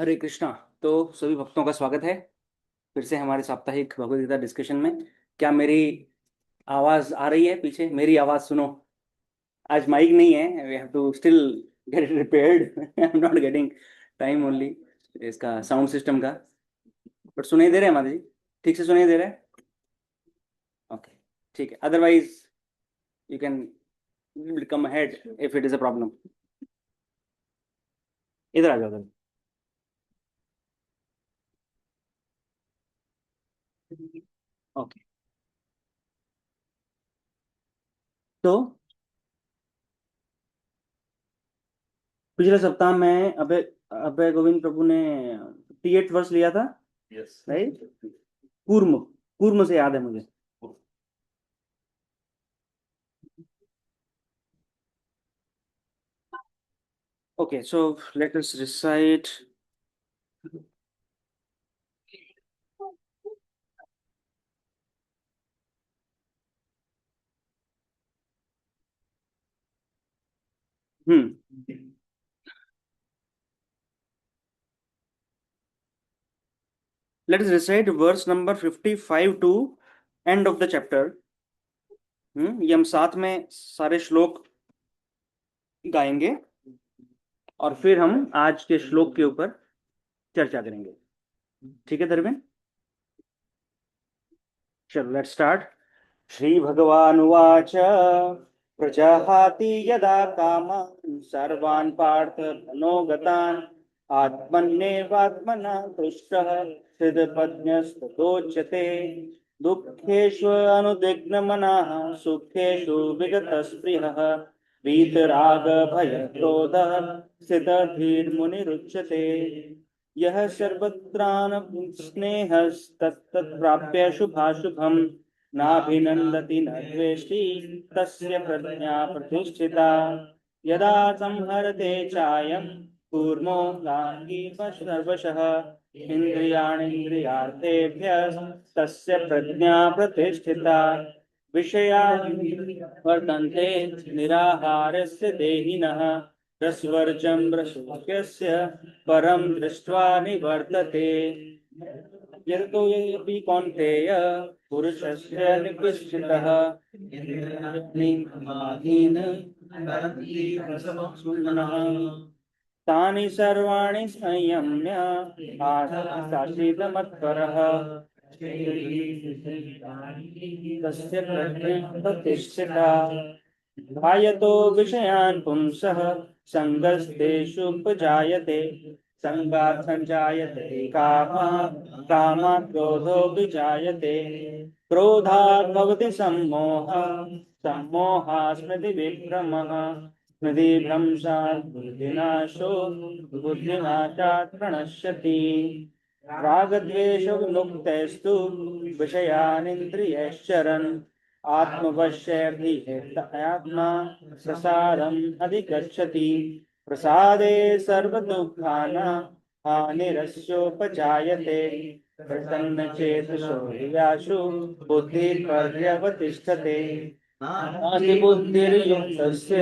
हरे कृष्णा। तो सभी भक्तों का स्वागत है फिर से हमारे साप्ताहिक भगवद गीता डिस्कशन में। क्या मेरी आवाज़ आ रही है? पीछे मेरी आवाज़ सुनो। आज माइक नहीं है, we have to still get it repaired. I am not getting time only इसका साउंड सिस्टम का। बट सुनाई दे रहा है माता जी? ठीक से सुनाई दे रहा है? ओके, ठीक है। Otherwise you can come ahead if it is a problem. इधर आ जाओ इधर। ओके, तो पिछले सप्ताह में अभय अभय गोविंद प्रभु ने 58 वर्ष लिया था, राइट? कूर्म, कूर्म से याद है मुझे। Okay, so let us recite. Hmm let us recite verse number 55 to end of the chapter. ये हम साथ में सारे श्लोक गाएंगे और फिर हम आज के श्लोक के ऊपर चर्चा करेंगे। ठीक है धर्मेंद्र? चलो लेट स्टार्ट। श्री भगवानुवाच प्रजाहाति यदा कामान् सर्वान् पार्थ मनोगतान् आत्मन्येवात्मना तुष्टः स्थितप्रज्ञस्तथोच्यते दुःखेषु अनुद्विग्नमनः सुखेषु विगतस्पृहः वीतरागभयक्रोधः स्थितधीर्मुनिरुच्यते। यः सर्वत्रानस्नेहस्तत्तत्प्राप्य शुभाशुभम् नाभिनन्दति न द्वेष्टि तस्य प्रज्ञा प्रतिष्ठिता। यदा संहरते चायं कूर्मो गाङ्गी सर्वशः इन्द्रियाणीन्द्रियार्थेभ्यः तस्य प्रज्ञा प्रतिष्ठिता। विषया वर्तन्ते निराहारस्य देहिनः रसवर्जं रसोऽप्यस्य परं दृष्ट्वा निवर्तते। यतो यपि कौन्तेय पुरुषस्य निकृष्टः नियमाधीन सुमनः तानि सर्वाणि संयम्य आसासीदमत्परः तस्य प्रज्ञा प्रतिष्ठिता। ध्यायतो विषयान् पुंसः सङ्गस्तेषुपजायते संगात् संजायते कामात् क्रोधो विजायते क्रोधात् भवति सम्मोहः सम्मोहात् स्मृतिविभ्रमः स्मृतिभ्रंशात् बुद्धिनाशो बुद्धिनाशात् प्रणश्यति। रागद्वेषविमुक्तैस्तु विषयानिन्द्रियैश्चरन् आत्मवश्यैर्निहतात्मा प्रसारम् अधिगच्छति। प्रसादे सर्वदुःखानां हानिरस्योपजायते प्रसन्नचेतसो हृयाशु बुद्धिर्पर्यवतिष्ठते। नास्ति बुद्धिर्युक्तस्य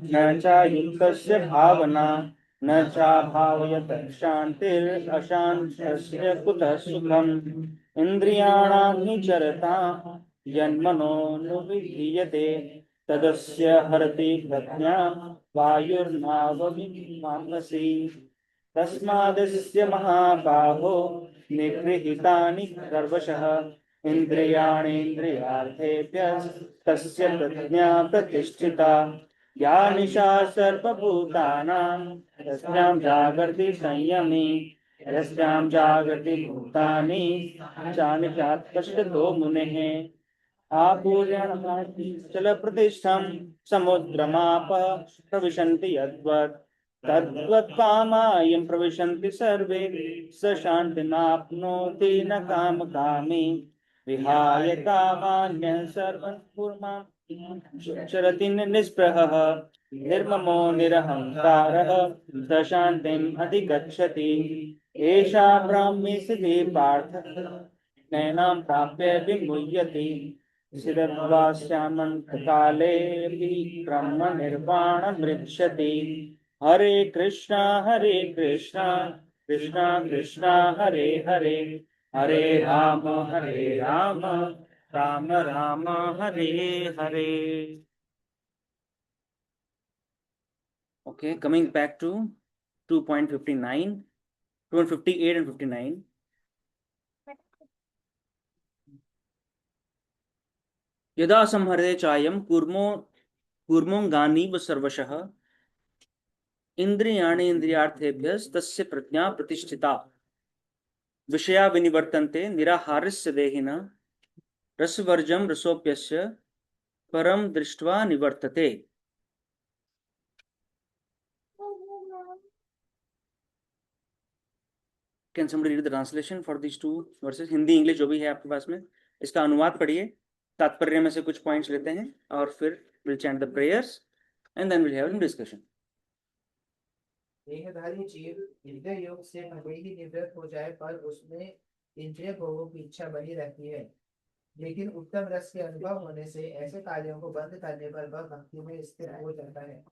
न चायुक्तस्य भावना न चाभावयतः शान्तिरशान्तस्य कुतः सुखम्। इन्द्रियाणां हि चरता यन्मनोनुविधीयते तदस्य हरति प्रज्ञा वायुर्नावमिवाम्भसि। तस्मादस्य महाबाहो निगृहीतानि सर्वशः इन्द्रियाणीन्द्रियार्थेभ्यः तस्य प्रज्ञा प्रतिष्ठिता। या निशा सर्वभूतानां यस्यां जागर्ति संयमी यस्यां जागर्ति भूतानि चानिशात् पश्यतो मुनेः। आपूर्यमाणचलप्रतिष्ठं समुद्रमाप प्रविशन्ति यद्वत् तद्वत्कामायं प्रविशन्ति सर्वे स शान्तिमाप्नोति न कामकामी विहाय कामान्यः सर्वं कुर्मां चरति निःस्पृहः निर्ममो निरहङ्कारः स शान्तिम् अधिगच्छति। एषा ब्राह्मी स्थितिः पार्थ नैनां प्राप्य विमुह्यति सिद्धत्वास्यामन्तकालेऽपि ब्रह्म निर्वाणमृच्छति। हरे कृष्णा कृष्णा कृष्णा हरे हरे, हरे Ram Ram Ram Hare Hare. Okay, coming back to 2.59, 258 and 59. यदा संहरते चायम कूर्मो कूर्मोऽङ्गानीव सर्वशः इन्द्रियाणि इन्द्रियार्थेभ्यस्तस्य प्रज्ञा प्रतिष्ठिता विषया विनिवर्तन्ते निराहारस्य देहिनः रसवर्जं रसोऽप्यस्य परम दृष्ट्वा निवर्तते। Can somebody read the translation for this two verses? Hindi English जो भी है आपके पास में, इसका अनुवाद पढ़िए, तात्पर्य में से कुछ पॉइंट्स लेते हैं और फिर will chant the prayers and then will have a discussion. देहधारी जीव इंद्रिय योग से भले ही निवृत्त हो जाए पर उसमें इंद्रिय भोगों की इच्छा बनी रहती है, लेकिन उत्तम रस के अनुभव होने से ऐसे कार्यों को बंद करने पर वह भक्ति में स्थिर हो जाता है।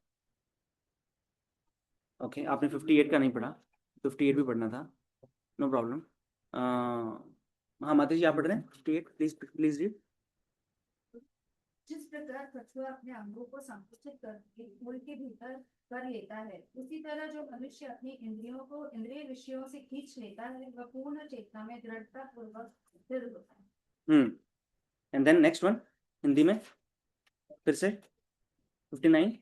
ओके, आपने 58 का नहीं पढ़ा, 58 भी पढ़ना था, नो प्रॉब्लम। हाँ माता जी आप पढ़ रहे हैं 58, प्लीज प्लीज रीड। जिस प्रकार कछुआ अपने अंगों को संकुचित करके फूल के भीतर कर लेता है, उसी तरह जो मनुष्य अपनी इंद्रियों को इंद्रिय विषयों से खींच लेता है वह पूर्ण चेतना में दृढ़ता पूर्वक स्थिर होता है। And then next one Hindi में फिर से 59।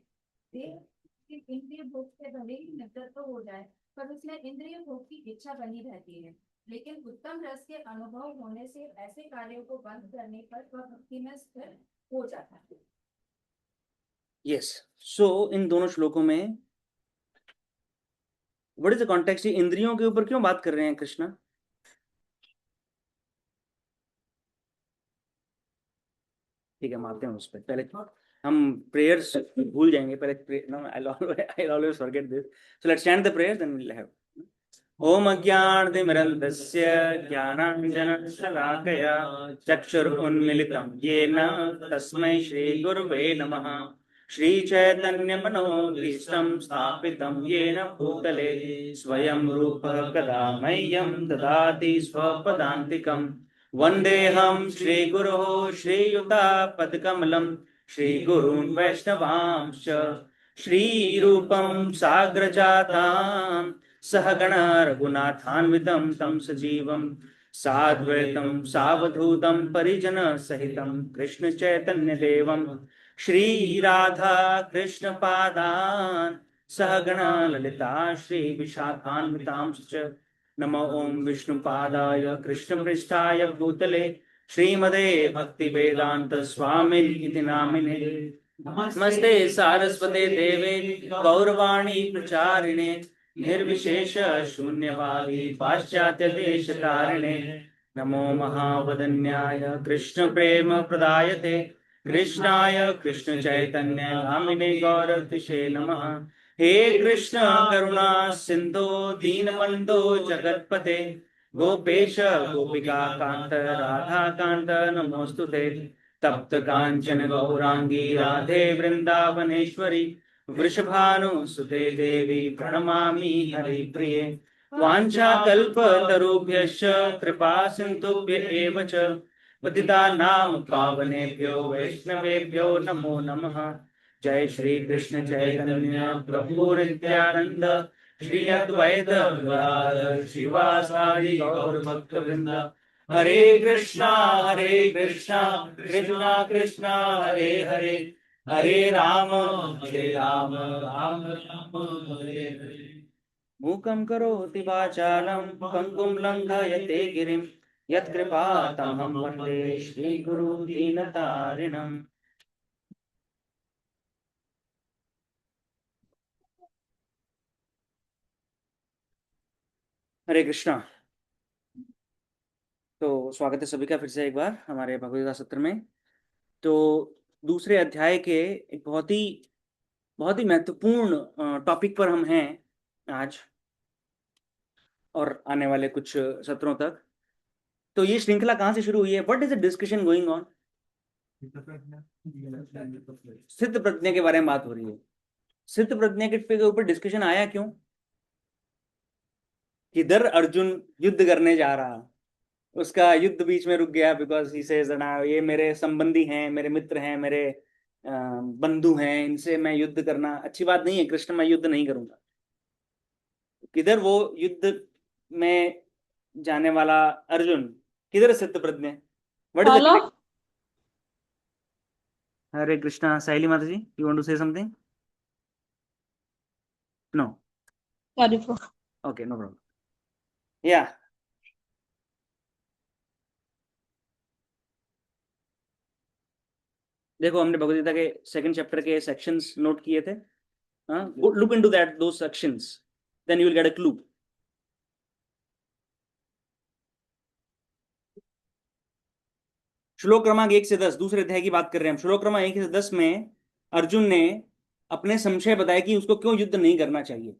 इंद्रिय भोग से भले ही निवृत्त तो हो जाए पर उसमें इंद्रिय भोग की इच्छा बनी रहती है, लेकिन उत्तम रस के अनुभव होने से ऐसे कार्यों को बंद करने पर वह भक्ति में स्थिर हो जाता है। यस, सो इन दोनों श्लोकों में व्हाट इज द कॉन्टेक्स्ट? इंद्रियों के ऊपर क्यों बात कर रहे हैं कृष्णा? ठीक है, मानते हैं उस पर, पहले हम प्रेयर्स भूल जाएंगे, पहले no I always forget this, so let's chant the prayer then will have. ओम अज्ञानतिमिरन्धस्य ज्ञानाञ्जनशलाकया चक्षुरुन्मीलितं येन तस्मै श्रीगुरुवे नमः। श्रीचैतन्यमनोभीष्टं स्थापितं येन भूतले स्वयं रूपः कदा मह्यं ददाति स्वपदान्तिकम्। वन्देऽहं श्रीगुरोः श्रीयुतापदकमलं श्रीगुरून् वैष्णवांश्च श्रीरूपं साग्रजातां सहगण रघुनाथान्वितं तं सजीवं साद्वैतं सावधूतं परिजनसहितं कृष्ण चैतन्यदेवं श्रीराधा कृष्णपादान् सहगण ललिता श्रीविशाखान्वितांश्च। नमो ओं विष्णुपादाय कृष्णपृष्ठाय भूतले श्रीमते भक्तिवेदांत स्वामिनिति नामिने नमस्ते सारस्वते देवे गौरवाणी प्रचारिणे निर्विशेष शून्यवादी पाश्चात्य देशकारिणे। नमो महावदन्याय कृष्ण प्रेम प्रदायते कृष्णाय कृष्ण चैतन्य नामिने गौरतिशे नमः। हे कृष्ण करुणा सिंधु दीनबंधो जगत्पते गोपेश गोपिका कांत राधा कांत नमोस्तुते। तप्त कांचन गौरांगी राधे वृंदावनेश्वरी वृषभानुसुते देवी प्रणमामि हरिप्रिये। वाञ्छाकल्पतरुभ्यश्च कृपा सिन्धुभ्य एव च पतितानां पावनेभ्यो वैष्णवेभ्यो नमो नमः। जय श्री कृष्ण चैतन्य प्रभु नित्यानंद श्री अद्वैत गदाधर श्रीवासादि गौर भक्तवृंद। हरे कृष्णा कृष्णा कृष्णा हरे हरे, हरे राम राम राम हरे हरे। मूकं करोति वाचालं पङ्गुं लङ्घयते गिरिं यत्कृपातमहं वन्दे श्रीगुरु दीनतारिणम्। हरे कृष्णा। तो स्वागत है सभी का फिर से एक बार हमारे भगवद गीता सत्र में। तो दूसरे अध्याय के एक बहुत ही महत्वपूर्ण टॉपिक पर हम हैं आज और आने वाले कुछ सत्रों तक। तो ये श्रृंखला कहाँ से शुरू हुई है? What is the discussion going on? स्थित प्रज्ञा के बारे में बात हो रही है। स्थित प्रज्ञा के ऊपर डिस्कशन आया क्यों? किधर अर्जुन युद्ध करने जा रहा, उसका युद्ध बीच में रुक गया, बिकॉज ही सेज ना ये मेरे संबंधी हैं, मेरे मित्र हैं, मेरे बंधु हैं, इनसे मैं युद्ध करना अच्छी बात नहीं है, कृष्ण मैं युद्ध नहीं करूंगा। किधर वो युद्ध में जाने वाला अर्जुन, किधर स्थित प्रज्ञ, व्हाट इज हेलो। द। हरे कृष्णा, साइली माता ji, you want to say something? No? Sorry for okay, no problem. या देखो, हमने भगवद गीता के सेकंड चैप्टर के सेक्शंस नोट किए थे। हाँ, लुक इनटू दैट दो sections, then you will get a clue. श्लोक क्रमांक 1 से 10, दूसरे अध्याय की बात कर रहे हैं हम। श्लोक क्रमांक 1 से 10 में अर्जुन ने अपने संशय बताया कि उसको क्यों युद्ध नहीं करना चाहिए।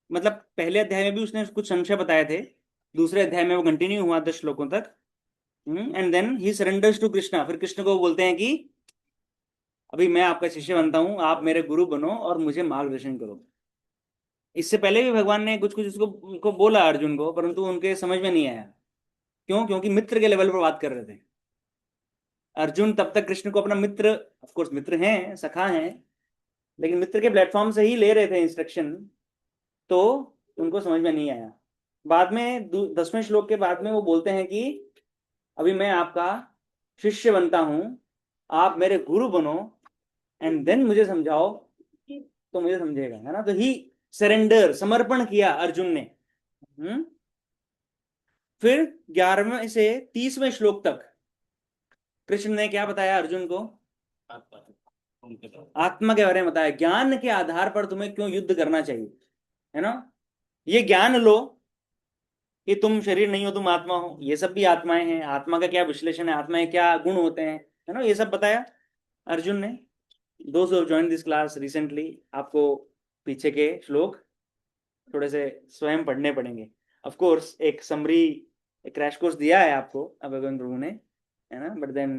मतलब पहले अध्याय में भी उसने कुछ संशय बताए थे, दूसरे अध्याय में वो कंटिन्यू हुआ 10 श्लोकों तक। And then he surrenders to Krishna. फिर कृष्ण को बोलते हैं कि अभी मैं आपका शिष्य बनता हूं, आप मेरे गुरु बनो और मुझे मार्गदर्शन करो। इससे पहले भी भगवान ने कुछ कुछ उसको उनको बोला अर्जुन को, परंतु उनके समझ में नहीं आया। क्यों? क्योंकि मित्र के लेवल पर बात कर रहे थे। अर्जुन तब तक कृष्ण को अपना मित्र, ऑफ कोर्स मित्र हैं, सखा हैं, लेकिन मित्र के प्लेटफॉर्म से ही ले रहे थे इंस्ट्रक्शन, तो उनको समझ में नहीं आया। बाद में 10वें श्लोक के बाद में वो बोलते हैं कि अभी मैं आपका शिष्य बनता हूं, आप मेरे गुरु बनो, एंड देन मुझे समझाओ तो मुझे समझेगा, है ना। तो ही सरेंडर, समर्पण किया अर्जुन ने। फिर 11वें से 30वें श्लोक तक कृष्ण ने क्या बताया अर्जुन को? आत्मा के बारे में बताया, ज्ञान के आधार पर तुम्हें क्यों युद्ध करना चाहिए, है ना। ये ज्ञान लो कि तुम शरीर नहीं हो, तुम आत्मा हो, ये सब भी आत्माएं हैं, आत्मा का क्या विश्लेषण है, आत्माएं क्या गुण होते हैं, है ना, ये सब बताया अर्जुन ने। दोस्त who join this class recently, आपको पीछे के श्लोक थोड़े से स्वयं पढ़ने पड़ेंगे। ऑफ कोर्स एक समरी, एक क्रैश कोर्स दिया है आपको अभयगन प्रभु ने, है ना, but then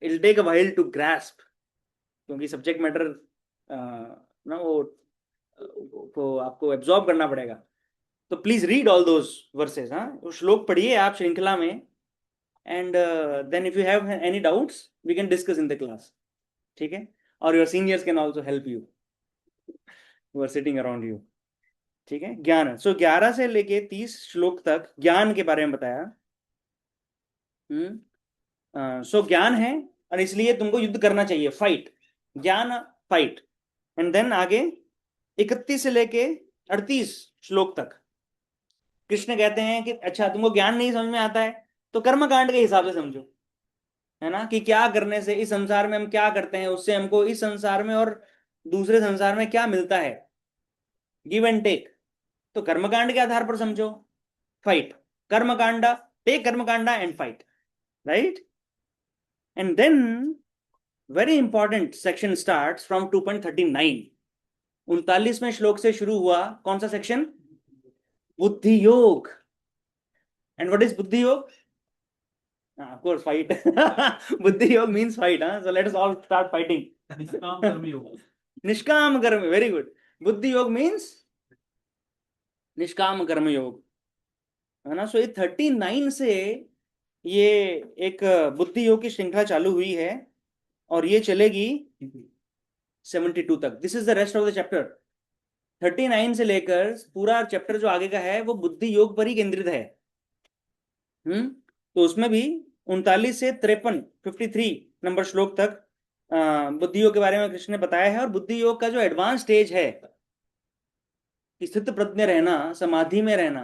it will take a while to grasp, क्योंकि सब्जेक्ट मैटर ना वो आपको एब्जॉर्ब करना पड़ेगा। तो please read all those verses, हाँ, वो श्लोक पढ़िए आप श्रृंखला में, and then if you have any doubts we can discuss in the class, ठीक है। और your seniors can also help you who are sitting around you, ठीक है। ज्ञान, सो 11 से लेके 30 श्लोक तक ज्ञान के बारे में बताया। सो ज्ञान है और इसलिए तुमको युद्ध करना चाहिए, फाइट, ज्ञान, फाइट। एंड देन आगे 31 से लेके 38 श्लोक तक कृष्ण कहते हैं कि अच्छा तुमको ज्ञान नहीं समझ में आता है तो कर्म कांड के हिसाब से समझो, है ना, कि क्या करने से इस संसार में हम क्या करते हैं, उससे हमको इस संसार में और दूसरे संसार में क्या मिलता है, गिव एंड टेक। तो कर्मकांड के आधार पर समझो, fight, karmakanda, take karmakanda and fight, right. And then very important section starts from 2.39, 39वें श्लोक से शुरू हुआ। कौन सा सेक्शन? बुद्धि योग। एंड व्हाट इज बुद्धि योग? Of course, fight. Buddhi Yoga means fight, huh? So let us all start fighting. Nishkam Karma Yoga. Nishkam Karma, very good. Buddhi Yoga means निष्काम कर्म योग, है ना। सो ये 39 से ये एक बुद्धि योग की श्रृंखला चालू हुई है और ये चलेगी 72 तक। This is the rest of the chapter. 39 से लेकर पूरा चैप्टर जो आगे का है वो बुद्धि योग पर ही केंद्रित है। तो उसमें भी 39 से 53, 53 नंबर श्लोक तक बुद्धि योग के बारे में कृष्ण ने बताया है। और बुद्धि योग का जो एडवांस स्टेज है, स्थित प्रज्ञ रहना, समाधि में रहना,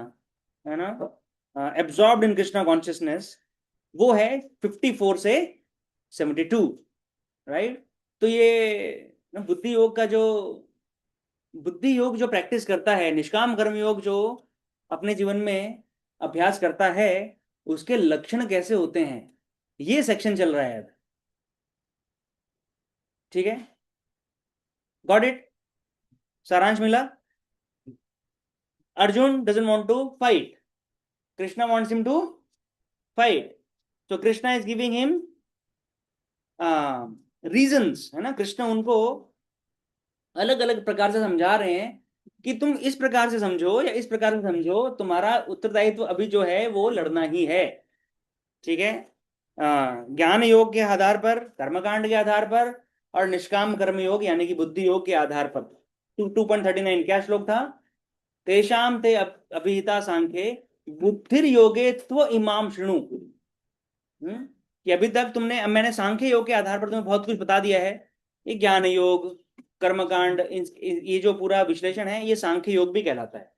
है ना, एब्जॉर्ब्ड इन कृष्णा कॉन्शियसनेस, वो है 54 से 72, राइट। तो ये बुद्धि योग का जो, बुद्धि योग जो प्रैक्टिस करता है, निष्काम कर्म योग जो अपने जीवन में अभ्यास करता है, उसके लक्षण कैसे होते हैं, ये सेक्शन चल रहा है, ठीक है। Got it? सारांश मिला? Arjun doesn't want to fight, Krishna wants him to fight, तो Krishna is giving him reasons, है ना। कृष्ण उनको अलग अलग प्रकार से समझा रहे हैं कि तुम इस प्रकार से समझो या इस प्रकार से समझो, तुम्हारा उत्तरदायित्व अभी जो है वो लड़ना ही है। ठीक है। ज्ञान योग के आधार पर, कर्मकांड के आधार पर, और निष्काम कर्म योग यानी कि बुद्धि योग के आधार पर। 2.39 क्या श्लोक था? तेषाम ते अभिहिता सांख्ये बुद्धिर योगे त्व इमाम शृणु। कि अभी तक तुमने, मैंने सांख्य योग के आधार पर तुम्हें बहुत कुछ बता दिया है। ये ज्ञान योग, कर्मकांड, ये जो पूरा विश्लेषण है ये सांख्य योग भी कहलाता है।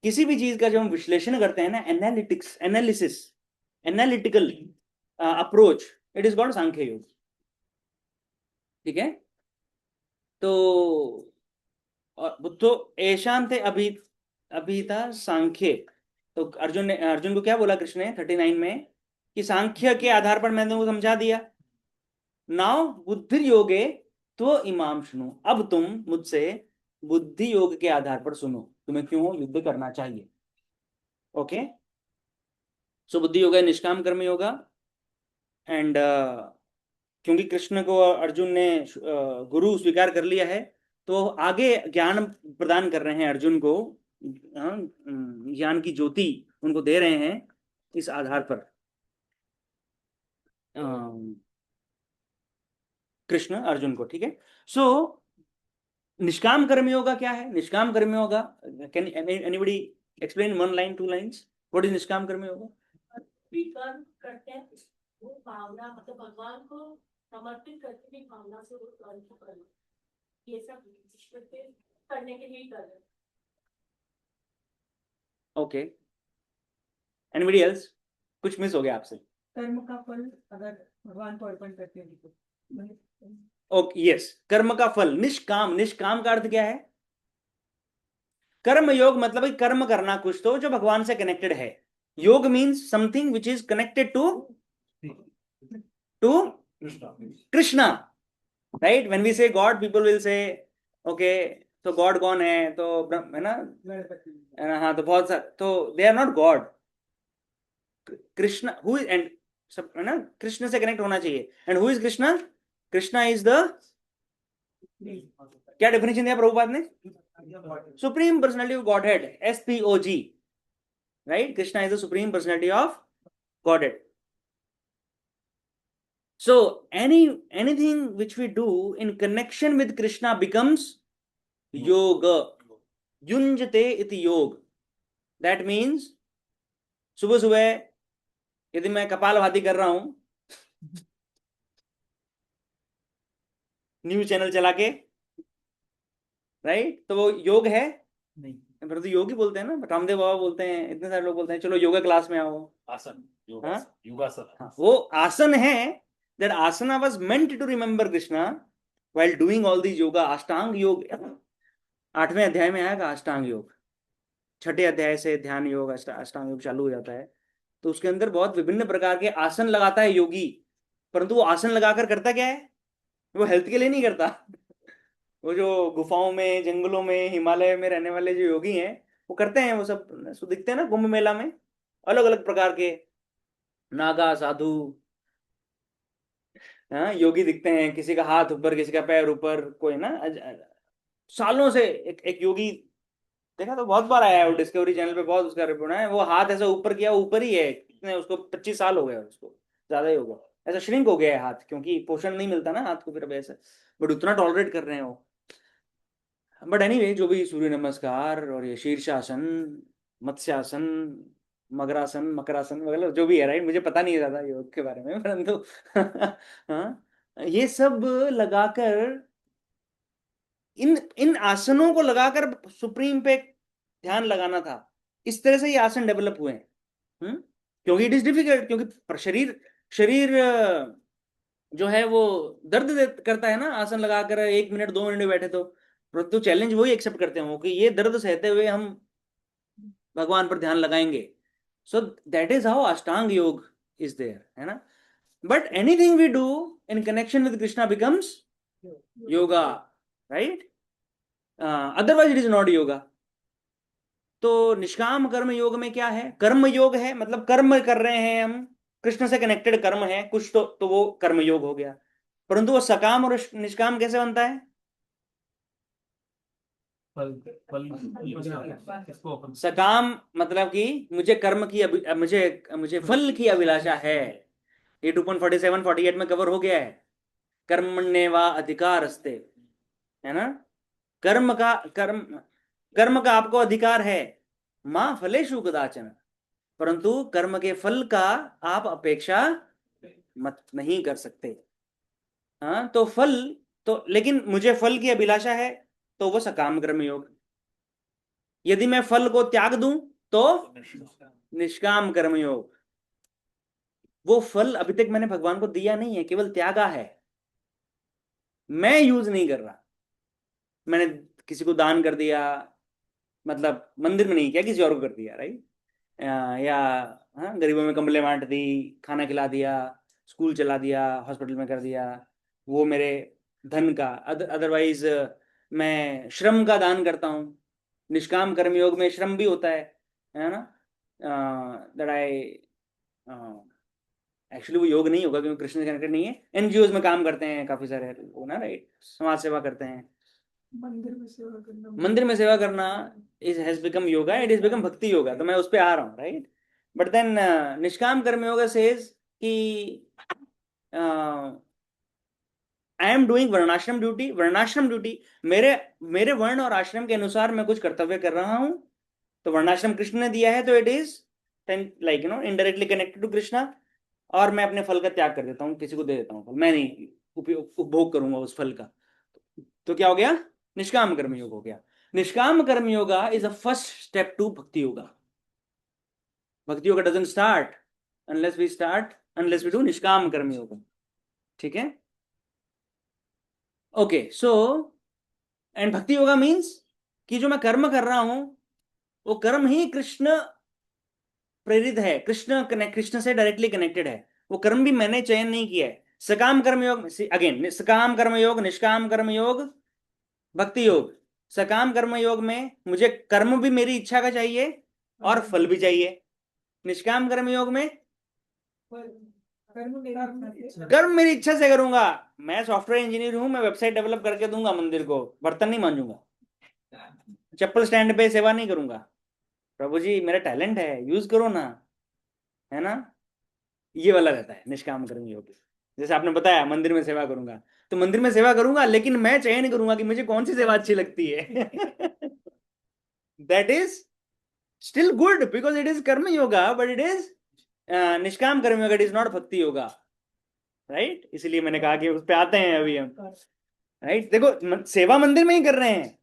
किसी भी चीज का जब हम विश्लेषण करते हैं ना, analytics, analysis, analytical approach, it is called Sankhya Yoga. ठीक है। तो बुद्धो ऐशान थे अभी, अभी था सांख्य। तो अर्जुन को क्या बोला कृष्ण ने 39 में? कि सांख्य के आधार पर मैंने तुमको समझा दिया। नाउ बुद्धि योगे तो इमाम सुनो, अब तुम मुझसे बुद्धि योग के आधार पर सुनो, तुम्हें क्यों युद्ध करना चाहिए। ओके। सो बुद्धि योगा निष्काम कर्म योगा। एंड क्योंकि कृष्ण को अर्जुन ने गुरु स्वीकार कर लिया है, तो आगे ज्ञान प्रदान कर रहे हैं अर्जुन को, ज्ञान की ज्योति उनको दे रहे हैं इस आधार पर। कृष्ण अर्जुन को। ठीक है। सो निष्काम कर्मयोगा क्या है? Nishkam karmayoga, can anybody explain 1 line 2 lines? What is nishkam karmayoga? स्वीकार करते हैं वो भावना, मतलब भगवान को समर्पित करके भी भावना से वो कर्म को करना, ये सब ईश्वर के करने के लिए ही कर रहे हैं। ओके। Anybody else? कुछ मिस हो गया आपसे? कर्म का फल अगर भगवान को अर्पण करते हैं तो ओके, यस, कर्म का फल निष्काम। निष्काम का अर्थ क्या है? कर्म योग मतलब कर्म करना कुछ तो जो भगवान से कनेक्टेड है। Yoga means something which is connected to Krishna, right? When we say God, people will say okay, तो गॉड कौन है? तो है ना, हाँ, तो बहुत सारे, तो they are not God. Krishna who is, and सब है ना, कृष्ण से कनेक्ट होना चाहिए। And who is Krishna? Krishna is the, क्या डेफिनेशन दिया प्रभुपाद ने? Supreme personality of Godhead, SPOG, right? Krishna is the supreme personality of Godhead. So anything which we do in connection with Krishna becomes yoga. युंजते इति योग. That means सुबह सुबह यदि मैं कपालभाति कर रहा हूं न्यूज चैनल चला के, राइट, तो वो योग है नहीं? पर तो योग ही बोलते हैं ना, रामदेव बाबा बोलते हैं, इतने सारे लोग बोलते हैं चलो योगा क्लास में आओ। आसन, योगासन, हाँ, वो आसन है। That asana was meant to remember Krishna while doing all these yoga. अष्टांग योग 8वें अध्याय में आएगा। अष्टांग योग 6ठे अध्याय से ध्यान योग, अष्टांग योग चालू हो जाता है। तो उसके अंदर बहुत विभिन्न प्रकार के आसन लगाता है योगी, परंतु वो आसन लगाकर करता क्या है? वो हेल्थ के लिए नहीं करता। वो जो गुफाओं में, जंगलों में, हिमालय में रहने वाले जो योगी हैं वो करते हैं, वो सब दिखते हैं ना कुंभ मेला में, अलग अलग प्रकार के नागा, साधु, हाँ, योगी दिखते हैं। किसी का हाथ ऊपर, किसी का पैर ऊपर, कोई ना सालों से एक योगी देखा तो बहुत बार आया है, वो डिस्कवरी चैनल पे बहुत उसका रिपोर्ट है। वो हाथ ऐसा ऊपर किया, ऊपर ही है, कितने उसको 25 साल हो गए, उसको ज्यादा ही हो गया, ऐसा श्रिंक हो गया है हाथ, क्योंकि पोषण नहीं मिलता ना हाथ को फिर अब ऐसा, बट उतना टॉलरेट कर रहे हैं वो। बट एनीवे, जो भी सूर्य नमस्कार और ये शीर्षासन, मत्स्यासन, मगरासन, मकरासन वगैरह जो भी है, राइट, मुझे पता नहीं है ज्यादा योग के बारे में, परंतु हाँ, ये सब लगाकर, इन इन आसनों को लगाकर सुप्रीम पे ध्यान लगाना था। इस तरह से ये आसन डेवलप हुए हैं। क्योंकि इट इज डिफिकल्ट, क्योंकि शरीर शरीर जो है वो दर्द करता है ना, आसन लगाकर 1 मिनट 2 मिनट में बैठे तो, परंतु चैलेंज वही एक्सेप्ट करते हैं कि ये दर्द सहते हुए हम भगवान पर ध्यान लगाएंगे। सो दैट इज हाउ अष्टांग योग इज देयर, है ना? But anything we do in connection with Krishna becomes yoga, right? Otherwise it is not yoga. तो निष्काम कर्म योग में क्या है? कर्म योग है, मतलब कर्म कर रहे हैं हम, कृष्ण से कनेक्टेड कर्म है कुछ तो वो कर्म योग हो गया। परंतु वो सकाम और निष्काम कैसे बनता है? फल फल इसको अपन सकाम मतलब कि मुझे कर्म की मुझे मुझे फल की अभिलाषा है। ये 2.47 48 में कवर हो गया है। कर्मण्येवा अधिकारस्ते, है ना। कर्म कर्म का आपको अधिकार है। माँ फलेषु कदाचन, परंतु कर्म के फल का आप अपेक्षा मत नहीं कर सकते। हाँ, तो फल तो, लेकिन मुझे फल की अभिलाषा है तो वो सकाम कर्म योग। यदि मैं फल को त्याग दूं तो निष्काम कर्म योग। वो फल अभी तक मैंने भगवान को दिया नहीं है, केवल त्यागा है, मैं यूज नहीं कर रहा। मैंने किसी को दान कर दिया, मतलब मंदिर में नहीं किया, किसी और को कर दिया, राइट। या हाँ, गरीबों में कंबलें बांट दी, खाना खिला दिया, स्कूल चला दिया, हॉस्पिटल में कर दिया, वो मेरे धन का। अदरवाइज मैं श्रम का दान करता हूँ। निष्काम कर्म योग में श्रम भी होता है ना। दैट आई एक्चुअली वो योग नहीं होगा क्योंकि कृष्ण से कनेक्टेड नहीं है। एनजीओज में काम करते हैं काफी सारे लोग ना, राइट, समाज सेवा करते हैं। मंदिर में सेवा करना, मंदिर में सेवा करना is has become yoga, it is become भक्ति योगा। तो मैं उस पे आ रहा हूँ, राइट। बट देन निष्काम कर्म योगा सेज कि आई एम डूइंग वर्णाश्रम ड्यूटी। वर्णाश्रम ड्यूटी, मेरे मेरे वर्ण और आश्रम के अनुसार मैं कुछ कर्तव्य कर रहा हूं। तो वर्णाश्रम कृष्ण ने दिया है, तो it is like indirectly connected to Krishna. और मैं अपने फल का त्याग कर देता हूँ, किसी को दे देता हूँ फल, मैं नहीं उपभोग करूंगा उस फल का। तो क्या हो गया? निष्काम कर्म योग हो गया। Nishkam karma yoga is a first step to bhakti yoga. Bhakti yoga doesn't start unless we do nishkam karma yoga. ठीक है, ओके। सो एंड भक्ति योगा मीन्स कि जो मैं कर्म कर रहा हूं वो कर्म ही कृष्ण प्रेरित है, कृष्ण से डायरेक्टली कनेक्टेड है। वो कर्म भी मैंने चयन नहीं किया है। सकाम कर्म योग, अगेन, सकाम कर्म योग, निष्काम कर्म योग, भक्ति योग। सकाम कर्म योग में मुझे कर्म भी मेरी इच्छा का चाहिए और फल भी चाहिए। निष्काम कर्म योग में कर्म मेरी इच्छा से करूंगा। मैं सॉफ्टवेयर इंजीनियर हूं, मैं वेबसाइट डेवलप करके दूंगा मंदिर को, बर्तन नहीं मांजूंगा, चप्पल स्टैंड पे सेवा नहीं करूंगा। प्रभु जी मेरा टैलेंट है, यूज करो ना, है ना। ये वाला रहता है निष्काम कर्म योग। जैसे आपने बताया मंदिर में सेवा करूंगा, तो मंदिर में सेवा करूंगा, लेकिन मैं चयन करूंगा कि मुझे कौन सी सेवा अच्छी लगती है। That is still good because it is कर्म योगा, बट इट इज निष्काम karma yoga, it is not भक्ति योगा, राइट। इसलिए मैंने कहा कि उस पे आते हैं अभी हम, राइट। देखो, सेवा मंदिर में ही कर रहे हैं,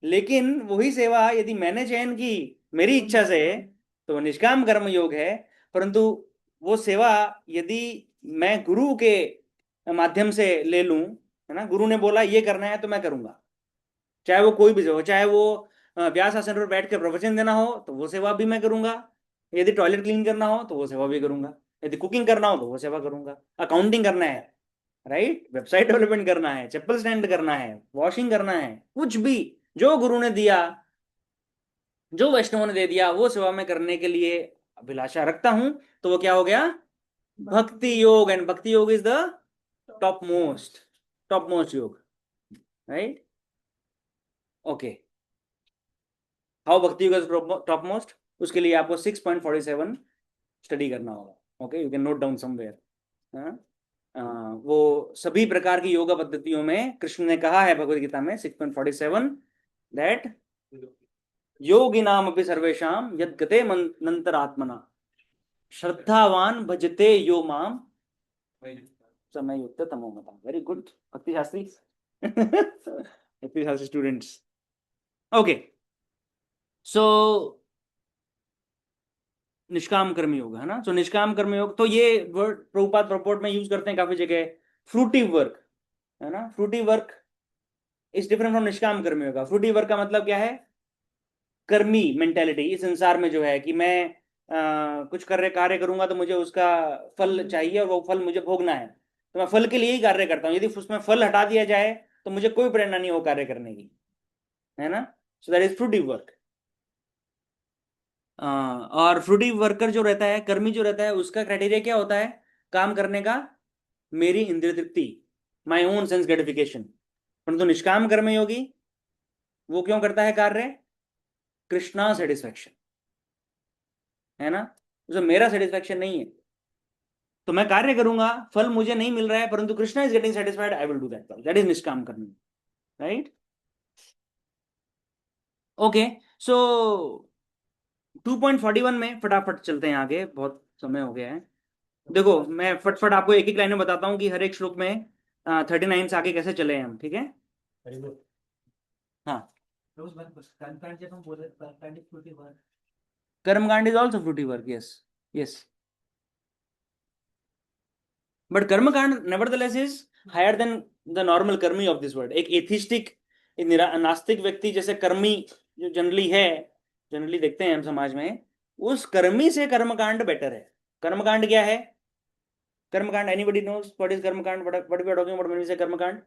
लेकिन वही सेवा यदि मैंने चयन की मेरी इच्छा से तो निष्काम कर्म योग है। परंतु वो सेवा यदि मैं गुरु के माध्यम से ले लूं, है ना, गुरु ने बोला ये करना है तो मैं करूंगा, चाहे वो कोई भी हो, चाहे वो व्यास आसन पर बैठ कर प्रवचन देना हो तो वो सेवा भी मैं करूंगा, यदि टॉयलेट क्लीन करना हो तो वो सेवा भी करूंगा, यदि कुकिंग करना हो तो वो सेवा करूंगा, अकाउंटिंग करना है, राइट, वेबसाइट डेवलपमेंट करना है, चप्पल स्टैंड करना है, वॉशिंग करना है, कुछ भी जो गुरु ने दिया, जो वैष्णव ने दे दिया, वो सेवा में करने के लिए अभिलाषा रखता हूं, तो वो क्या हो गया? भक्ति योग। एंड भक्ति योग इज द टॉप मोस्ट योग, राइट। ओके, हाउ भक्ति योग इज टॉप मोस्ट, उसके लिए आपको 6.47 स्टडी करना होगा। Okay, you can note down somewhere. वो सभी प्रकार की योगा पद्धतियों में कृष्ण ने कहा है भगवद गीता में 6.47 दैट योगिनाम अपि सर्वेषां यद्गते नंतरात्मना श्रद्धावान भजते यो माम समय युक्त तमोमता। वेरी गुड भक्ति शास्त्री। भक्ति शास्त्री स्टूडेंट्स। ओके, सो निष्काम कर्म योग, है ना। सो निष्काम कर्म योग, तो ये वर्ड प्रभुपाद प्रपोर्ट में यूज करते हैं काफी जगह। फ्रूटिव वर्क, है ना, fruitive work is different from निष्काम कर्म योग। फ्रूटिव वर्क का मतलब क्या है? कर्मी मेंटेलिटी इस संसार में जो है कि मैं कुछ कार्य करूंगा तो मुझे उसका फल चाहिए और वो फल मुझे भोगना है, तो मैं फल के लिए ही कार्य करता हूँ। यदि उसमें फल हटा दिया जाए तो मुझे कोई प्रेरणा नहीं हो कार्य करने की, है ना। सो दैट इज फ्रूटिव वर्क। और फ्रूटिव वर्कर जो रहता है, कर्मी जो रहता है, उसका क्राइटेरिया क्या होता है काम करने का? मेरी इंद्रिय तृप्ति, माई ओन सेंस ग्रेटिफिकेशन। परंतु निष्काम कर्म योगी वो क्यों करता है कार्य? कृष्णा सेटिस्फैक्शन, है ना? तो मेरा सेटिस्फैक्शन नहीं है तो मैं कार्य करूंगा, फल मुझे नहीं मिल रहा है परंतु Krishna is getting satisfied, I will do that, that is निष्काम कर्म, राइट? ओके, सो 2.41 में फटाफट चलते हैं आगे, बहुत समय हो गया है। देखो मैं फटफट आपको एक एक लाइन में बताता हूँ कि हर एक श्लोक में 39 से आगे कैसे चले हैं हम, ठीक है? हाँ, karmakand is also fruity work, yes yes, but karmakand nevertheless is higher than the normal कर्मी ऑफ दिस वर्ल्ड। एक एथिस्टिक, एक नास्तिक व्यक्ति जैसे कर्मी जो जनरली है, जनरली देखते हैं हम समाज में, उस कर्मी से कर्मकांड बेटर है। कर्मकांड क्या है? कर्मकांड, anybody knows what is karmakand? What we are talking about when we say karmakand?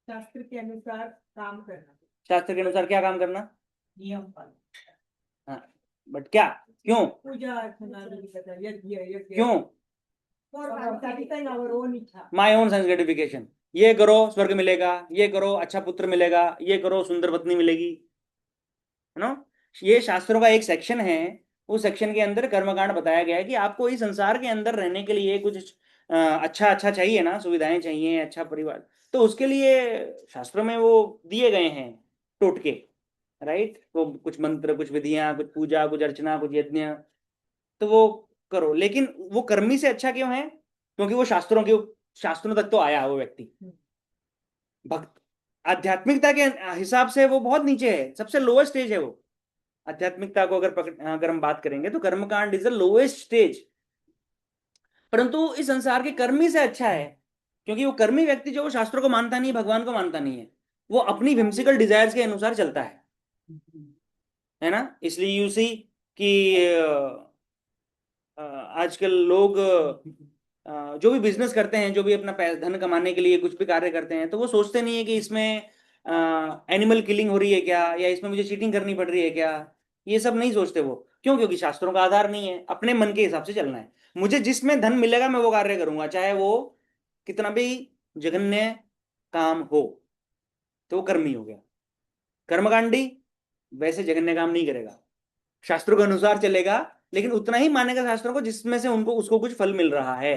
शास्त्र के अनुसार काम करना, शास्त्र के अनुसार क्या काम करना? नियम पालन, हाँ, बट क्या, क्यों, पूजा अर्चना, यज्ञ यज्ञ, क्यों? satisfying our own इच्छा, माई ओन सेंस ग्रेटिफिकेशन, ये करो स्वर्ग मिलेगा, ये करो अच्छा पुत्र मिलेगा, ये करो सुंदर पत्नी मिलेगी, है ना? ये शास्त्रों का एक सेक्शन है, उस सेक्शन के अंदर कर्मकांड बताया गया है कि आपको इस संसार के अंदर रहने के लिए कुछ अच्छा अच्छा चाहिए ना, सुविधाएं चाहिए, अच्छा परिवार, तो उसके लिए शास्त्रों में वो दिए गए हैं टोटके, राइट? वो कुछ मंत्र, कुछ विधियां, कुछ पूजा, कुछ अर्चना, कुछ यज्ञ, तो वो करो। लेकिन वो कर्मी से अच्छा क्यों है? क्योंकि वो शास्त्रों तक तो आया वो व्यक्ति। भक्त आध्यात्मिकता के हिसाब से वो बहुत नीचे है, सबसे लोएस्ट स्टेज है वो। आध्यात्मिकता को अगर हम बात करेंगे तो कर्मकांड इज द लोएस्ट स्टेज, परंतु इस संसार के कर्मी से अच्छा है, क्योंकि वो कर्मी व्यक्ति जो शास्त्रों को मानता नहीं, भगवान को मानता नहीं है, वो अपनी विम्सिकल डिजायर्स के अनुसार चलता है ना? इसलिए यू सी कि आजकल लोग जो भी बिजनेस करते हैं, जो भी अपना धन कमाने के लिए कुछ भी कार्य करते हैं, तो वो सोचते नहीं है कि इसमें एनिमल किलिंग हो रही है क्या, या इसमें मुझे चीटिंग करनी पड़ रही है क्या, ये सब नहीं सोचते वो। क्यों? क्योंकि शास्त्रों का आधार नहीं है, अपने मन के हिसाब से चलना है। मुझे जिसमें धन मिलेगा मैं वो कार्य करूंगा, चाहे वो कितना भी जघन्य काम हो, तो वो कर्मी हो गया। कर्मकांडी वैसे जघन्य काम नहीं करेगा, शास्त्रों के अनुसार चलेगा, लेकिन उतना ही मानेगा शास्त्रों को जिसमें से उनको उसको कुछ फल मिल रहा है,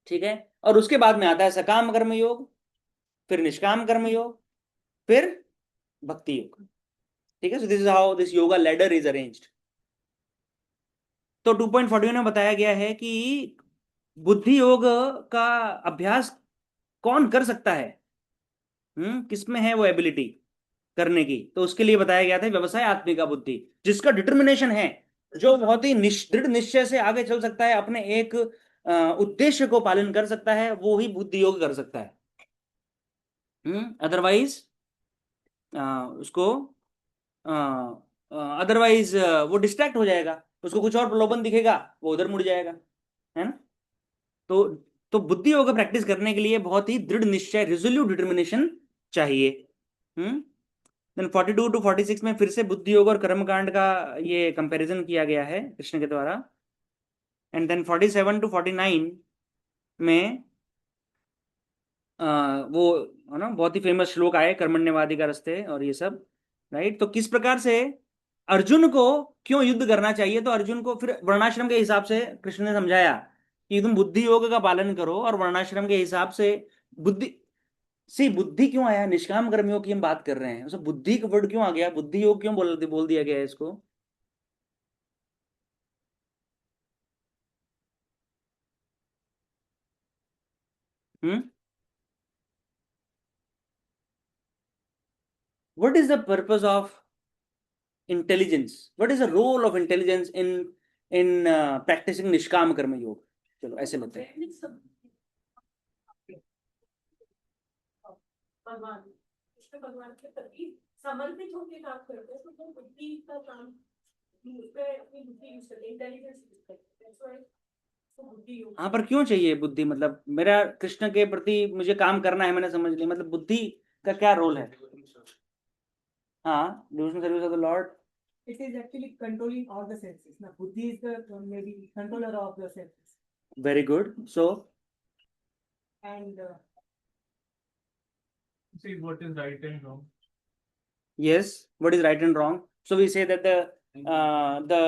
ठीक है? और उसके बाद में आता है सकाम कर्म योग, फिर निष्काम कर्म योग, फिर भक्ति योग, ठीक है? So this is how this yoga ladder is arranged. तो 2.41 में बताया गया है कि बुद्धि योग का अभ्यास कौन कर सकता है, किसमें है वो एबिलिटी करने की? तो उसके लिए बताया गया था व्यवसाय आत्मिका बुद्धि, जिसका डिटर्मिनेशन है, जो बहुत ही दृढ़ निश्चय से आगे चल सकता है, अपने एक उद्देश्य को पालन कर सकता है, वो ही बुद्धि योग कर सकता है। अदरवाइज उसको अदरवाइज वो डिस्ट्रैक्ट हो जाएगा, उसको कुछ और प्रलोभन दिखेगा, वो उधर मुड़ जाएगा, है ना? तो बुद्धि योग प्रैक्टिस करने के लिए बहुत ही दृढ़ निश्चय, रिजोल्यूट डिटर्मिनेशन चाहिए। देन 42 to 46 में फिर से बुद्धि योग और कर्मकांड का ये कंपैरिजन किया गया है कृष्ण के द्वारा। एंड देन 47 to 49 में वो है ना, बहुत ही फेमस श्लोक आए, कर्मण्यवादी का रस्ते और ये सब, राइट? तो किस प्रकार से अर्जुन को क्यों युद्ध करना चाहिए, तो अर्जुन को फिर वर्णाश्रम के हिसाब से कृष्ण ने समझाया कि तुम बुद्धि योग का पालन करो, और वर्णाश्रम के हिसाब से बुद्धि बुद्धि क्यों आया? निष्काम कर्मियों की हम बात कर रहे हैं, उसमें बुद्धि का वर्ड क्यों आ गया? बुद्धि योग क्यों बोल दिया गया है इसको? Hmm what is the purpose of intelligence? What is the role of intelligence in practicing nishkam karma योग? चलो ऐसे लेते हैं। भगवान कृष्ण भगवान के प्रति समर्पित होकर काम करते हैं, तो वो बुद्धि का काम उस पे अपनी बुद्धि यूज करते हैं, इंटेलिजेंस यूज करते हैं, तो बुद्धि योग। हाँ, पर क्यों चाहिए बुद्धि? मतलब मेरा कृष्ण के प्रति मुझे काम करना है, मैंने समझ लिया, मतलब बुद्धि का क्या रोल है? हाँ, devotional service of the Lord. it is actually controlling all the senses. Now, buddhi is the maybe controller of the senses, very good. So and See what is right and wrong. Yes, what is right and wrong? So we say that the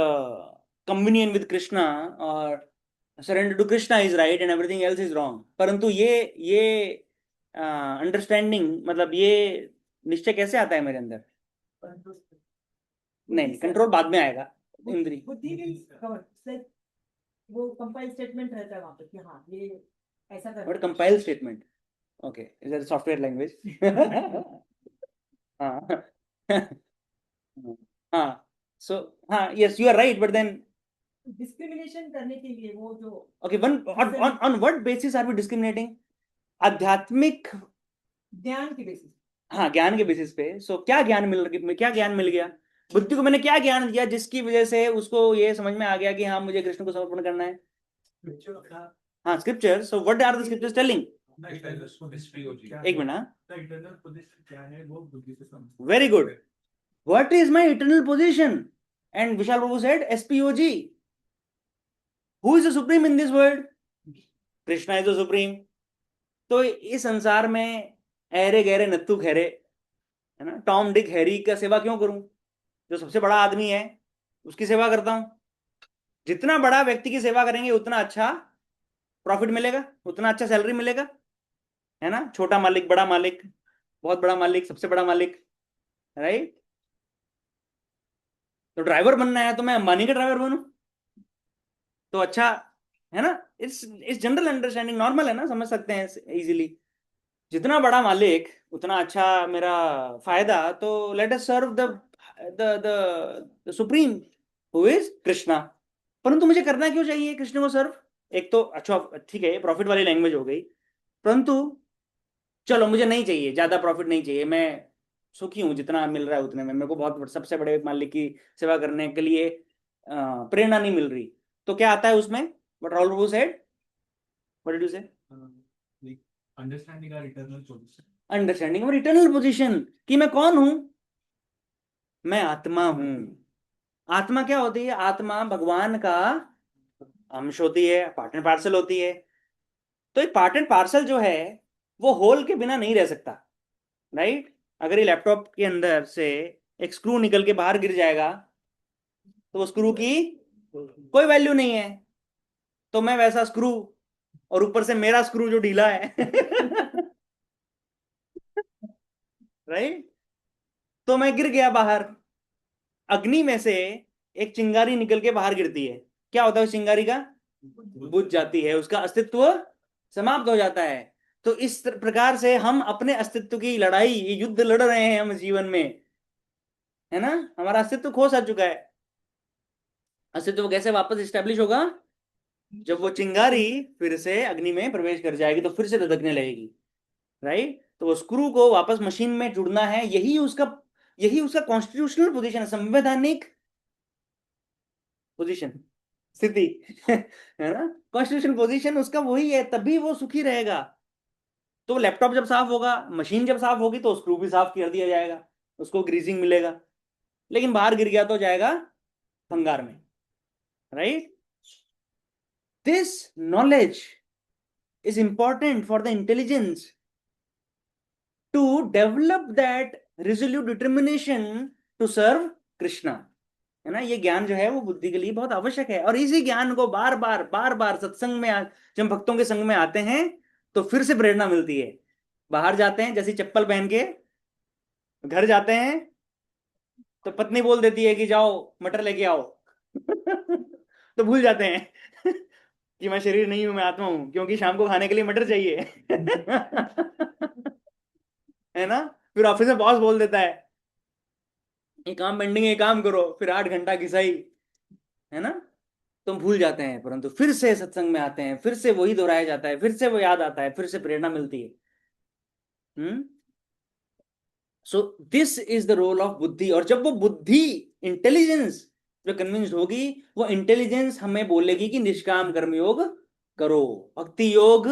communion with Krishna or surrender to Krishna is right and everything else is wrong. परंतु ये understanding मतलब ये निश्चय कैसे आता है मेरे अंदर? नहीं, कंट्रोल बाद में आएगा। इंद्री बुद्धि will cover. It's like वो कंपाइल स्टेटमेंट रहता है वहां पे कि हाँ ये ऐसा कर What compile statement? Okay, is that a software language? हाँ हाँ, so हाँ, yes, you are right, but then discrimination करने के लिए वो जो okay, on what basis are we discriminating? आध्यात्मिक ज्ञान की बेसिस हाँ, ज्ञान के बेसिस पे। सो क्या ज्ञान मिल गया बुद्धि को? मैंने क्या ज्ञान दिया जिसकी वजह से उसको ये समझ में आ गया कि हाँ मुझे कृष्ण को समर्पण करना है? हाँ, scripture. So what are the scriptures telling? एक minute, very good. What is my eternal position? And Vishal Prabhu said SPOG. Who is the supreme in this world? Krishna is the supreme. तो इस संसार में ऐरे गहरे नत्थु खैरे, है ना, टॉम डिक हैरी का सेवा क्यों करूं? जो सबसे बड़ा आदमी है उसकी सेवा करता हूं। जितना बड़ा व्यक्ति की सेवा करेंगे उतना अच्छा प्रॉफिट मिलेगा, उतना अच्छा सैलरी मिलेगा, है ना। छोटा मालिक, बड़ा मालिक, बहुत बड़ा मालिक, सबसे बड़ा मालिक, राइट। तो ड्राइवर बनना है तो मैं अंबानी का ड्राइवर बनूं तो अच्छा, है ना। इट्स जनरल अंडरस्टैंडिंग, नॉर्मल है ना, समझ सकते हैं इजीली। जितना बड़ा मालिक उतना अच्छा मेरा फायदा। तो let us serve the supreme who is Krishna. परंतु मुझे करना क्यों चाहिए कृष्ण को सर्व? एक तो अच्छा ठीक है, प्रॉफिट वाली लैंग्वेज हो गई, परंतु चलो मुझे नहीं चाहिए, ज्यादा प्रॉफिट नहीं चाहिए, मैं सुखी हूं जितना मिल रहा है उतने में। मेरे को बहुत सबसे बड़े मालिक की सेवा करने के लिए प्रेरणा नहीं मिल रही। तो क्या आता है उसमें? What Rahul Prabhu said, what did you say? Understanding our eternal position. Understanding और इटर्नल पोजीशन, कि मैं कौन हूं? मैं आत्मा हूं। आत्मा क्या होती है? आत्मा भगवान का अंश होती है, पार्ट एंड पार्सल होती है। तो एक पार्ट एंड पार्सल जो है वो होल के बिना नहीं रह सकता, राइट। अगर ये लैपटॉप के अंदर से एक स्क्रू निकल के बाहर गिर जाएगा तो वो स्क्रू की कोई वैल्यू नहीं है। तो मैं वैसा स्क्रू, और ऊपर से मेरा स्क्रू जो ढीला है राइट। तो मैं गिर गया बाहर। अग्नि में से एक चिंगारी निकल के बाहर गिरती है, क्या होता है उस चिंगारी का? बुझ जाती है, उसका अस्तित्व समाप्त हो जाता है। तो इस प्रकार से हम अपने अस्तित्व की लड़ाई, ये युद्ध लड़ रहे हैं हम जीवन में, है ना। हमारा अस्तित्व खो सा चुका है। अस्तित्व कैसे वापस स्टैब्लिश होगा? जब वो चिंगारी फिर से अग्नि में प्रवेश कर जाएगी तो फिर से धधकने लगेगी, राइट। तो वो स्क्रू को वापस मशीन में जुड़ना है, यही उसका कॉन्स्टिट्यूशनल पोजीशन है, संवैधानिक पोजीशन, स्थिति है ना। कॉन्स्टिट्यूशन पोजीशन उसका वही है, तभी वो सुखी रहेगा। तो लैपटॉप जब साफ होगा, मशीन जब साफ होगी तो स्क्रू भी साफ कर दिया जाएगा, उसको ग्रीसिंग मिलेगा। लेकिन बाहर गिर गया तो जाएगा भंगार में, right. This knowledge is important for the intelligence to develop that resolute determination to serve Krishna, है ना। ये ज्ञान जो है वो बुद्धि के लिए बहुत आवश्यक है। और इसी ज्ञान को बार बार सत्संग में जब भक्तों के संग में आते हैं तो फिर से प्रेरणा मिलती है। बाहर जाते हैं, जैसी चप्पल पहन के घर जाते हैं तो पत्नी बोल देती है कि जाओ मटर लेके आओ तो भूल जाते हैं कि मैं शरीर नहीं हूं, मैं आत्मा हूं, क्योंकि शाम को खाने के लिए मटर चाहिए है ना। फिर ऑफिस में बॉस बोल देता है ये काम पेंडिंग है, ये काम करो, फिर 8 घंटा घिसाई, है ना। तो हम भूल जाते हैं, परंतु फिर से सत्संग में आते हैं, फिर से वही दोहराया जाता है, फिर से वो याद आता है, फिर से प्रेरणा मिलती है। So this is the role of buddhi. और जब वो बुद्धि, इंटेलिजेंस जो कन्विंस्ड होगी, वो इंटेलिजेंस हमें बोलेगी कि निष्काम कर्म योग करो, भक्ति योग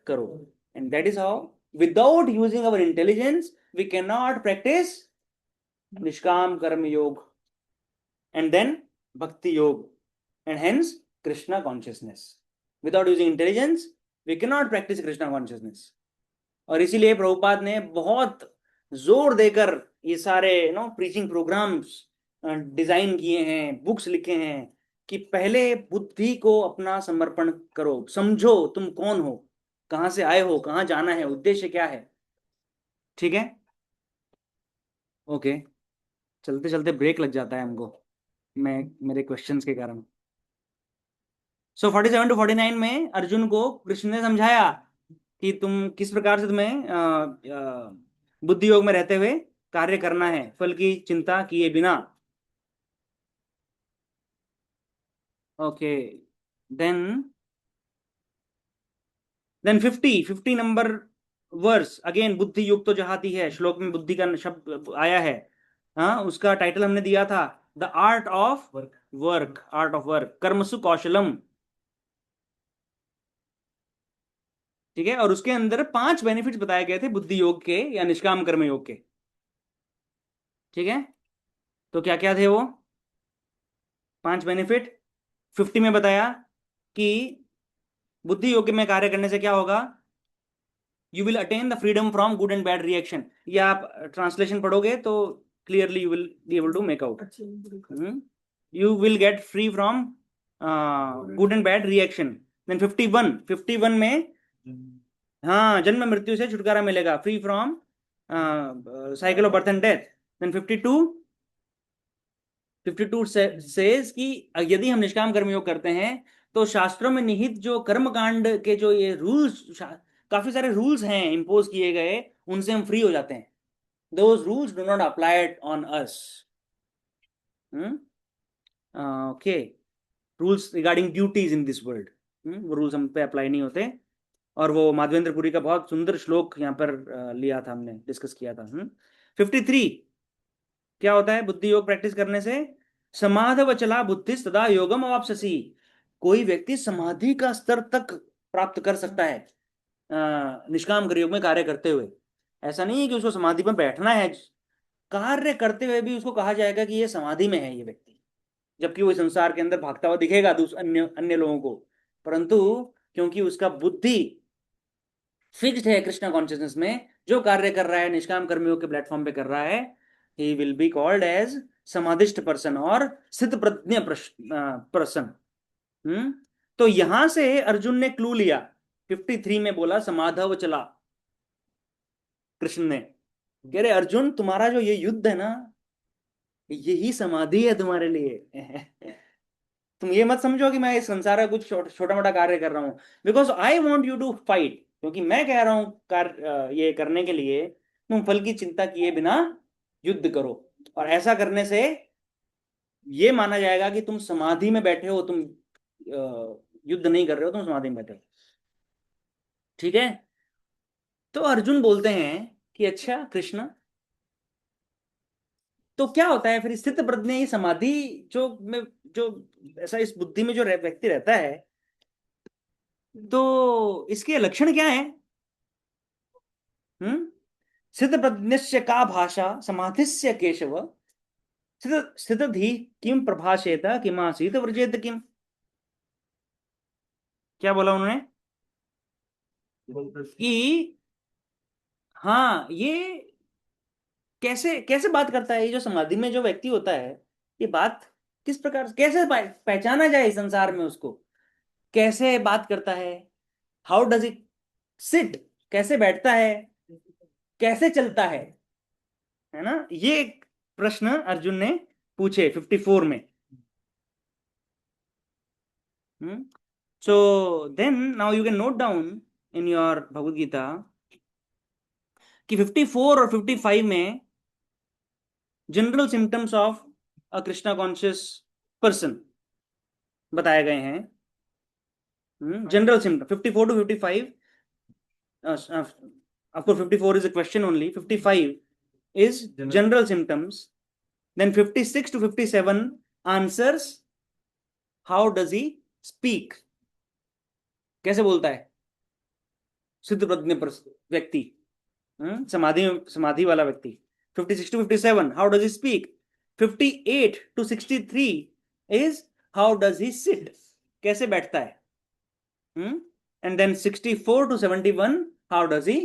करो। And that is how without using our intelligence we can not practice nishkam karma योग and then bhakti yoga and hence Krishna consciousness. Without using intelligence we cannot practice Krishna consciousness. और इसीलिए प्रभुपाद ने बहुत जोर देकर ये सारे प्रीचिंग प्रोग्राम्स डिजाइन किए हैं, बुक्स लिखे हैं कि पहले बुद्धि को अपना समर्पण करो, समझो तुम कौन हो, कहां से आए हो, कहां जाना है, उद्देश्य क्या है। ठीक है, ओके। चलते चलते ब्रेक लग जाता है हमको, मैं मेरे क्वेश्चंस के कारण। सो 47 to 49 में अर्जुन को कृष्ण ने समझाया कि तुम किस प्रकार से तुम्हें बुद्धि योग में रहते हुए कार्य करना है, फल की चिंता किए बिना। Okay, then 50 number verse again, बुद्धि युक्त तो जहाती है, श्लोक में बुद्धि का शब्द आया है। हाँ, उसका टाइटल हमने दिया था the art of work, art of work, कर्मसु कौशलम। ठीक है, और उसके अंदर 5 बेनिफिट्स बताए गए थे बुद्धि योग के या निष्काम कर्म योग के। ठीक है, तो क्या क्या थे वो 5 बेनिफिट? 50 में बताया कि बुद्धि योग में कार्य करने से क्या होगा, you will attain the freedom from good and bad reaction. या आप ट्रांसलेशन पढ़ोगे तो clearly you will be able to make out, you will get free from good and bad reaction. Then 51 में हाँ, जन्म मृत्यु से छुटकारा मिलेगा, free from cycle of birth and death. Then 52 says कि यदि हम निष्काम कर्मयोग करते हैं तो शास्त्रों में निहित जो कर्म कांड के जो ये रूल्स, काफी सारे रूल्स हैं इंपोज किए गए, उनसे हम फ्री हो जाते हैं। Those rules do not applied on us. Okay, rules regarding duties in this world, वो रूल्स हम पे अप्लाई नहीं होते। और वो माधवेंद्रपुरी का बहुत सुंदर श्लोक यहाँ पर लिया था, हमने डिस्कस किया था। 53 क्या होता है बुद्धि योग प्रैक्टिस करने से? समाधव चला बुद्धि सदा योगम अवाप्स्यसि। कोई व्यक्ति समाधि का स्तर तक प्राप्त कर सकता है निष्काम योग में कार्य करते हुए। ऐसा नहीं है कि उसको समाधि में बैठना है, कार्य करते हुए भी उसको कहा जाएगा कि ये समाधि में है ये व्यक्ति, जबकि वो संसार के अंदर भागता हुआ दिखेगा अन्य अन्य लोगों को, परंतु क्योंकि उसका बुद्धि फिक्स्ड है कृष्ण कॉन्शियसनेस में, जो कार्य कर रहा है निष्काम कर्मयोग के प्लेटफॉर्म पे कर रहा है, he will be called as समाधिष्ट पर्सन और स्थित प्रज्ञ पर्सन। तो यहां से अर्जुन ने क्लू लिया, 53 में बोला समाधव चला, कृष्ण ने कह रहे अर्जुन तुम्हारा जो ये युद्ध है ना, यही समाधि है तुम्हारे लिए। तुम ये मत समझो कि मैं इस संसार का कुछ छोटा मोटा कार्य कर रहा हूं, because I want you to fight, क्योंकि मैं कह रहा हूं ये करने के लिए तुम फल की चिंता किए बिना युद्ध करो, और ऐसा करने से ये माना जाएगा कि तुम समाधि में बैठे हो, तुम युद्ध नहीं कर रहे हो, तुम समाधि में बैठे हो। ठीक है, तो अर्जुन बोलते हैं कि अच्छा कृष्ण, तो क्या होता है फिर स्थित प्रज्ञ समाधि जो ऐसा इस बुद्धि में जो व्यक्ति रहता है, तो इसके लक्षण क्या है? स्थित प्रज्ञस्य का भाषा समाधिस्य केशव, स्थित धी किम प्रभाषेत किमासीत व्रजेत किम। क्या बोला उन्होंने कि हाँ, ये कैसे कैसे बात करता है, ये जो समाधि में जो व्यक्ति होता है, ये बात किस प्रकार कैसे पहचाना जाए इस संसार में उसको, कैसे बात करता है, हाउ डज इट सिट, कैसे बैठता है, कैसे चलता है ना, ये एक प्रश्न अर्जुन ने पूछे 54 में। So then now you can note down in your Bhagavad Gita कि 54 और 55 में general symptoms of a Krishna conscious person बताए गए हैं। General symptom 54 to 55, of course 54 is a question only, 55 is general symptoms, then 56 to 57 answers how does he speak, कैसे बोलता है सिद्ध प्रज्ञ व्यक्ति, समाधि वाला व्यक्ति। 56 to 57 how does he speak, 58 to 63 is how does he sit, कैसे बैठता है, and then 64 to 71 how does he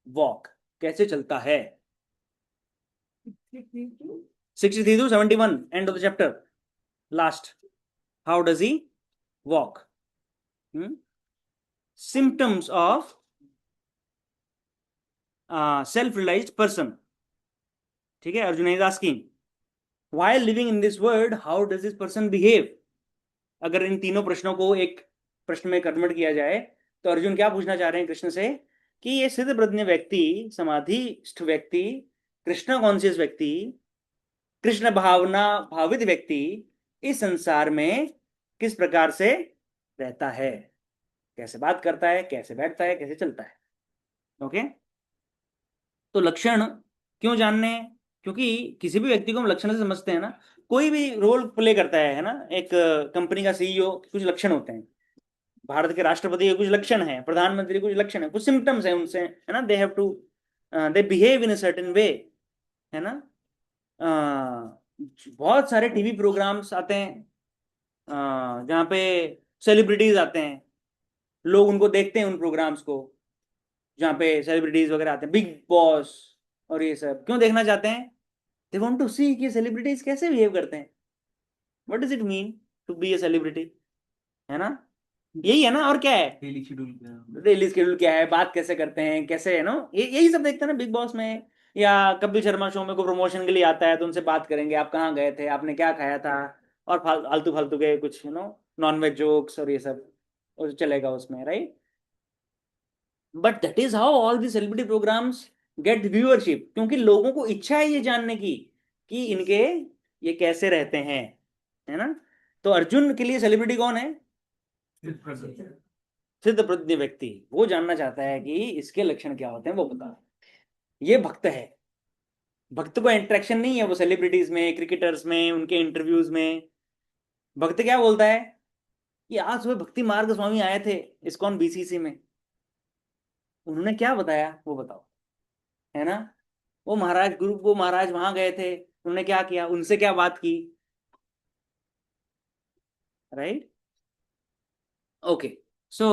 walk, कैसे चलता है? 62. 63 to 71, end of the chapter, last. How does he walk? Symptoms of self realised person. ठीक है, Arjun is asking while living in this world how does this person behave. अगर इन तीनों प्रश्नों को एक प्रश्न में कन्वर्ट किया जाए तो अर्जुन क्या पूछना चाह रहे हैं कृष्ण से कि ये सिद्ध प्रज्ञ व्यक्ति, समाधिस्थ व्यक्ति, कृष्ण कॉन्शियस व्यक्ति, कृष्ण भावना भावित व्यक्ति इस संसार में किस प्रकार से रहता है, कैसे बात करता है, कैसे बैठता है, कैसे चलता है. ओके, तो लक्षण क्यों जानने हैं? क्योंकि किसी भी व्यक्ति को हम लक्षण से समझते हैं ना. कोई भी रोल प्ले करता है ना, एक कंपनी का सीईओ, कुछ लक्षण होते हैं. भारत के राष्ट्रपति के कुछ लक्षण हैं, प्रधानमंत्री कुछ लक्षण है, कुछ सिम्टम्स हैं उनसे, है ना. They have to, they behave in a certain way, है ना. बहुत सारे टीवी प्रोग्राम्स आते हैं जहाँ पे सेलिब्रिटीज आते हैं, लोग उनको देखते हैं उन प्रोग्राम्स को जहाँ पे सेलिब्रिटीज वगैरह आते हैं, बिग बॉस और ये सब क्यों देखना चाहते हैं? दे वांट टू सी कि सेलिब्रिटीज कैसे बिहेव करते हैं. What does it mean to be a celebrity, है ना. यही है ना, और क्या है? Daily schedule. डेली शेड्यूल क्या है, बात कैसे करते हैं, कैसे, है ना. यही सब देखते हैं ना बिग बॉस में, या कपिल शर्मा शो में कोई प्रमोशन के लिए आता है तो उनसे बात करेंगे, आप कहाँ गए थे, आपने क्या खाया था, और फालतू फालतू के कुछ नॉन वेज जोक्स और ये सब और चलेगा उसमें, right. But that is how all the celebrity programmes get viewership, क्योंकि लोगों को इच्छा है ये जानने की कि इनके ये कैसे रहते हैं, है ना. तो अर्जुन के लिए सेलिब्रिटी कौन है? सिद्ध प्रज्ञ व्यक्ति. वो जानना चाहता है कि इसके लक्षण क्या होते हैं, वो बता. ये भक्त है. भक्त को इंटरेक्शन नहीं है वो सेलिब्रिटीज में, क्रिकेटर्स में, उनके इंटरव्यूज में. भक्त क्या बोलता है कि आज सुबह भक्ति मार्ग स्वामी आए थे इस्कॉन बीसीसी में, उन्होंने क्या बताया वो बताओ, है ना. वो महाराज गुरु, वो महाराज वहां गए थे, उन्होंने क्या किया, उनसे क्या बात की, राइट. ओके, सो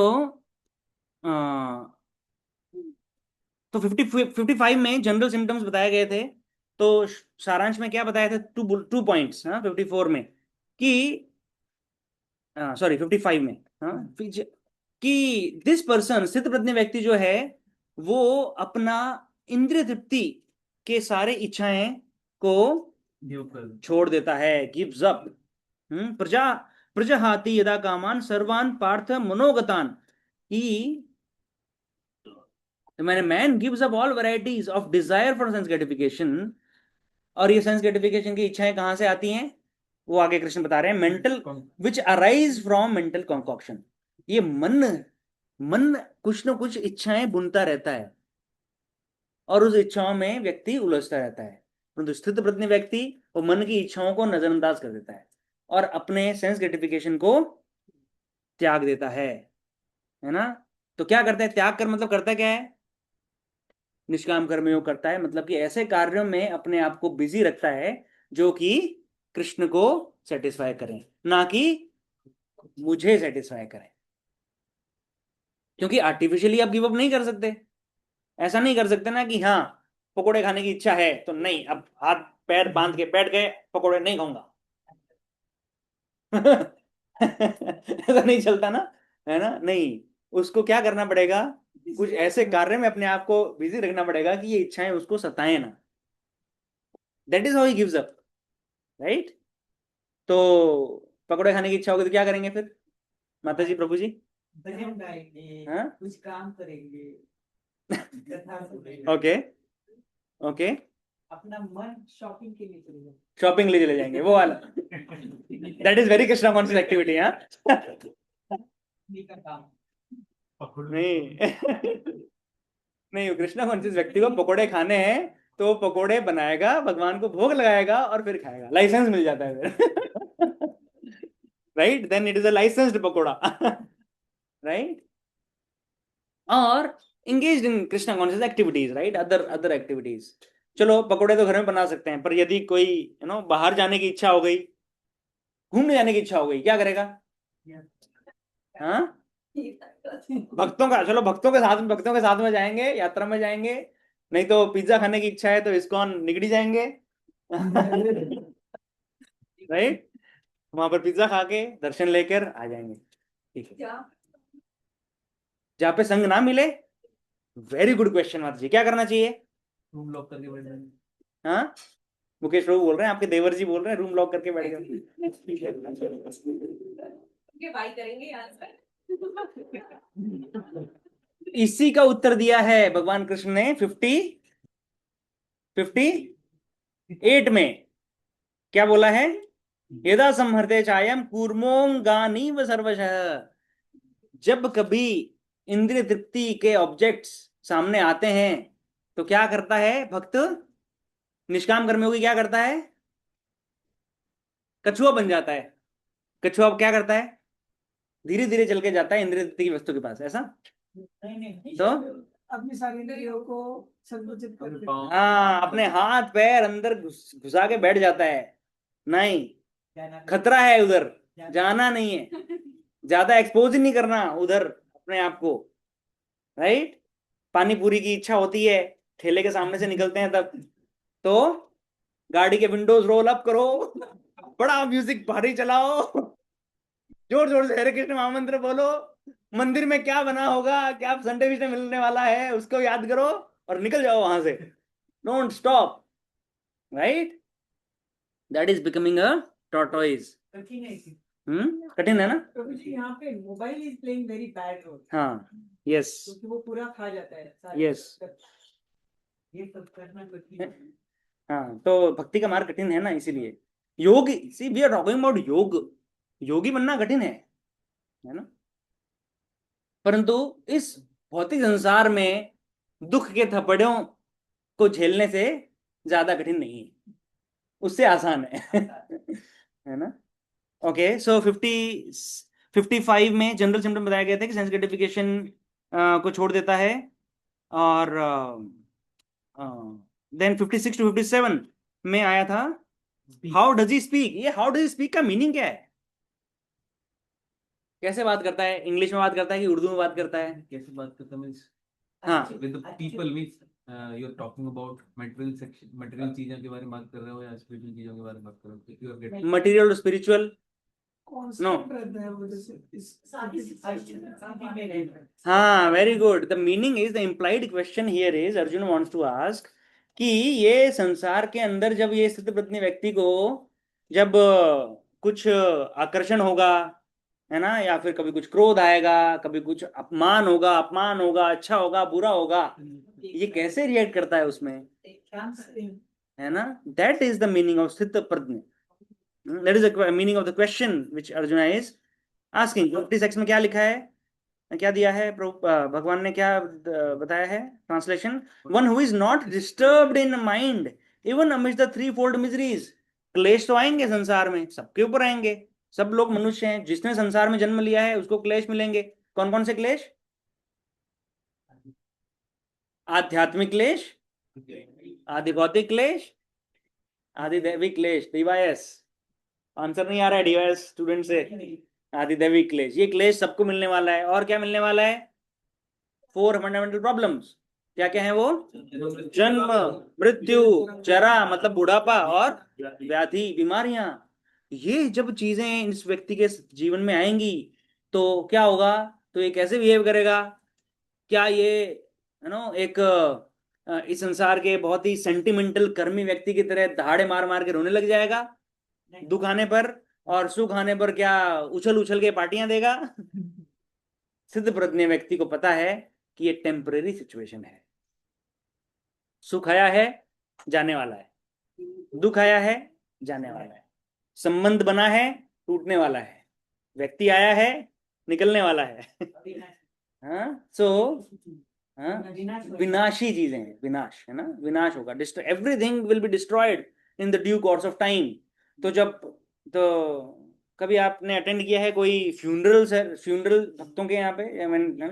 तो 55 में जनरल सिम्टम्स बताए गए थे. तो सारांश में क्या बताया था? टू पॉइंट्स, हाँ, 54 में कि, सॉरी 55 में, हाँ, कि दिस पर्सन, स्थित प्रज्ञ व्यक्ति जो है वो अपना इंद्रिय तृप्ति के सारे इच्छाएं को छोड़ देता है, गिव्स अप. प्रजा प्रजहाति यदा कामान सर्वान पार्थ मनोगतान. ही, मैंने man gives up all varieties of desire for sense gratification. और ये सेंस ग्रेटिफिकेशन की इच्छाएं कहां से आती हैं? वो आगे कृष्ण बता रहे हैं, mental which arise from mental concoction. ये मन मन कुछ ना कुछ इच्छाएं बुनता रहता है और उस इच्छाओं में व्यक्ति उलझता रहता है. परंतु स्थित प्रज्ञ व्यक्ति वो मन की इच्छाओं को नजरअंदाज कर देता है और अपने सेंस ग्रेटिफिकेशन को त्याग देता है ना. तो क्या करता है? त्याग कर मतलब करता क्या है? निष्काम कर्मयोग करता है, मतलब कि ऐसे कार्यों में अपने आप को बिजी रखता है जो कि कृष्ण को सेटिस्फाई करें, ना कि मुझे सेटिस्फाई करें. क्योंकि आर्टिफिशियली आप गिव अप नहीं कर सकते. ऐसा नहीं कर सकते ना कि हाँ पकोड़े खाने की इच्छा है तो नहीं, अब हाथ पैर बांध के बैठ गए, पकोड़े नहीं खाऊंगा. ऐसा नहीं चलता ना, है ना. नहीं, उसको क्या करना पड़ेगा? कुछ ऐसे कार्य में अपने आप को बिजी रखना पड़ेगा कि ये इच्छाएं उसको सताएं ना. That is how he gives up, right. तो पकोड़े खाने की इच्छा होगी तो क्या करेंगे फिर माता जी, प्रभु जी? भजन गाएंगे, हाँ? कुछ काम करेंगे, कथा सुनेंगे, ओके ओके, अपना मन शॉपिंग के लिए चलेगा. शॉपिंग ले चले जाएंगे, वो वाला. That is very Krishna conscious activity. हाँ, नहीं का काम. नहीं. नहीं, कृष्णा कॉन्शियस व्यक्ति को पकोड़े खाने हैं तो वो पकोड़े बनाएगा, भगवान को भोग लगाएगा और फिर खाएगा. लाइसेंस मिल जाता है फिर. Right, then it is a licensed pakoda. Right. और engaged in Krishna conscious activities, right, other activities. चलो पकोड़े तो घर में बना सकते हैं, पर यदि कोई बाहर जाने की इच्छा हो गई, घूमने जाने की इच्छा हो गई, क्या करेगा? हाँ, भक्तों का, चलो भक्तों के साथ में जाएंगे, यात्रा में जाएंगे, नहीं तो पिज्जा खाने की इच्छा है तो इस्कॉन निकली जाएंगे। राइट, वहां पर पिज्जा खा के दर्शन लेकर आ जाएंगे। ठीक है, जहाँ पे संग ना मिले। वेरी गुड क्वेश्चन माता जी, क्या करना चाहिए? रूम लॉक करके बैठ जाएंगे। हाँ, मुकेश प्रभु बोल रहे हैं, आपके देवर जी बोल रहे हैं रूम लॉक करके बैठ जाओ। बाई करेंगे यहाँ से। इसी का उत्तर दिया है भगवान कृष्ण ने 58 में। क्या बोला है? यदा संहरते चायम कूर्मोंगानीव सर्वशः। जब कभी इंद्रिय तृप्ति के ऑब्जेक्ट्स सामने आते हैं तो क्या करता है भक्त? निष्काम कर्मयोगी क्या करता है? कछुआ बन जाता है। कछुआ क्या करता है? धीरे धीरे चल के जाता है इंद्रिय तृप्ति की वस्तु के पास, ऐसा। नहीं तो अपनी सारी इंद्रियों को संकुचित करके हाँ, अपने हाथ पैर अंदर घुसा के बैठ जाता है। नहीं, खतरा है उधर, जाना नहीं है, ज्यादा एक्सपोज ही नहीं करना उधर अपने आप को। राइट, पानी पूरी की इच्छा होती है, ठेले के सामने से निकलते हैं तब, तो गाड़ी के विंडोज रोल अप करो, बड़ा म्यूजिक भारी चलाओ, जोर जोर से हरे कृष्ण महामंत्र बोलो, मंदिर में क्या बना होगा, क्या संडे विष्णु मिलने वाला है उसको याद करो और निकल जाओ वहां से। Don't stop. Right, that is becoming a tortoise. कठिन है इसी। कठिन है ना? प्रभु जी यहाँ पे mobile is playing very bad role, हाँ, यस, क्योंकि वो पूरा खा जाता है सारे। यस। ये सब करना कठिन है। हाँ, तो भक्ति का मार्ग कठिन है ना, इसीलिए योग, सी वी आर टॉकिंग अबाउट योग। योगी बनना कठिन है ना? परंतु इस भौतिक संसार में दुख के थप्पड़ों को झेलने से ज्यादा कठिन नहीं है, उससे आसान है। है ना? ओके, सो 55 में जनरल सिम्टम बताया गया था कि सेंस ग्रेटिफिकेशन को छोड़ देता है, और देन 56 to 57 में आया था हाउ डज ही स्पीक। ये हाउ डज ही स्पीक का मीनिंग क्या है? कैसे बात करता है? इंग्लिश में बात करता है कि उर्दू में बात करता है? कैसे बात करता मीन्स हाँ, with the people means you are talking about material section, material चीजों के बारे में बात कर रहे हो या स्पिरिचुअल चीजों के बारे में बात कर रहे हो? यू आर गेटिंग मटेरियल और स्पिरिचुअल। कांस्टेंट रहता है वो, जैसे साथी में रहता है। हाँ, very good. The meaning is, the implied question here is, Arjun wants to ask कि ये संसार के अंदर जब ये स्थित प्रज्ञ व्यक्ति को जब कुछ आकर्षण होगा, है ना, या फिर कभी कुछ क्रोध आएगा, कभी कुछ अपमान होगा, अच्छा होगा, बुरा होगा, ये कैसे रिएक्ट करता है उसमें, है ना? That is the meaning of स्थित प्रज्ञ। That is the meaning of the question which Arjun is asking. 56 में क्या लिखा है, क्या दिया है भगवान ने क्या बताया है translation? One who is not disturbed in mind even amidst the three fold miseries. क्लेश तो आएंगे संसार में, सबके ऊपर आएंगे, सब लोग मनुष्य हैं, जिसने संसार में जन्म लिया है उसको क्लेश मिलेंगे। कौन कौन से क्लेश? आध्यात्मिक क्लेश, आदि भौतिक क्लेश, आदि दैविक क्लेश। डीवाईएस आंसर नहीं आ रहा है डीवाईएस स्टूडेंट से। आदि दैविक क्लेश, ये क्लेश सबको मिलने वाला है। और क्या मिलने वाला है? 4 फंडामेंटल प्रॉब्लम्स। क्या क्या है वो? जन्म, मृत्यु, जरा मतलब बुढ़ापा, और व्याधि, बीमारियां। ये जब चीजें इस व्यक्ति के जीवन में आएंगी तो क्या होगा? तो ये कैसे बिहेव करेगा? क्या ये एक इस संसार के बहुत ही सेंटिमेंटल कर्मी व्यक्ति की तरह दहाड़े मार मार के रोने लग जाएगा दुख आने पर, और सुख आने पर क्या उछल उछल के पार्टियां देगा? सिद्ध प्रज्ञ व्यक्ति को पता है कि ये टेम्परेरी सिचुएशन है। सुख आया है, जाने वाला है, दुख आया है, जाने वाला है, संबंध बना है, टूटने वाला है, व्यक्ति आया है, निकलने वाला है। हाँ, सो विनाशी चीजें हैं, विनाश है ना, विनाश होगा, everything will be destroyed in the due course of time. तो जब, तो कभी आपने अटेंड किया है कोई फ्यूनरल भक्तों के यहाँ पे,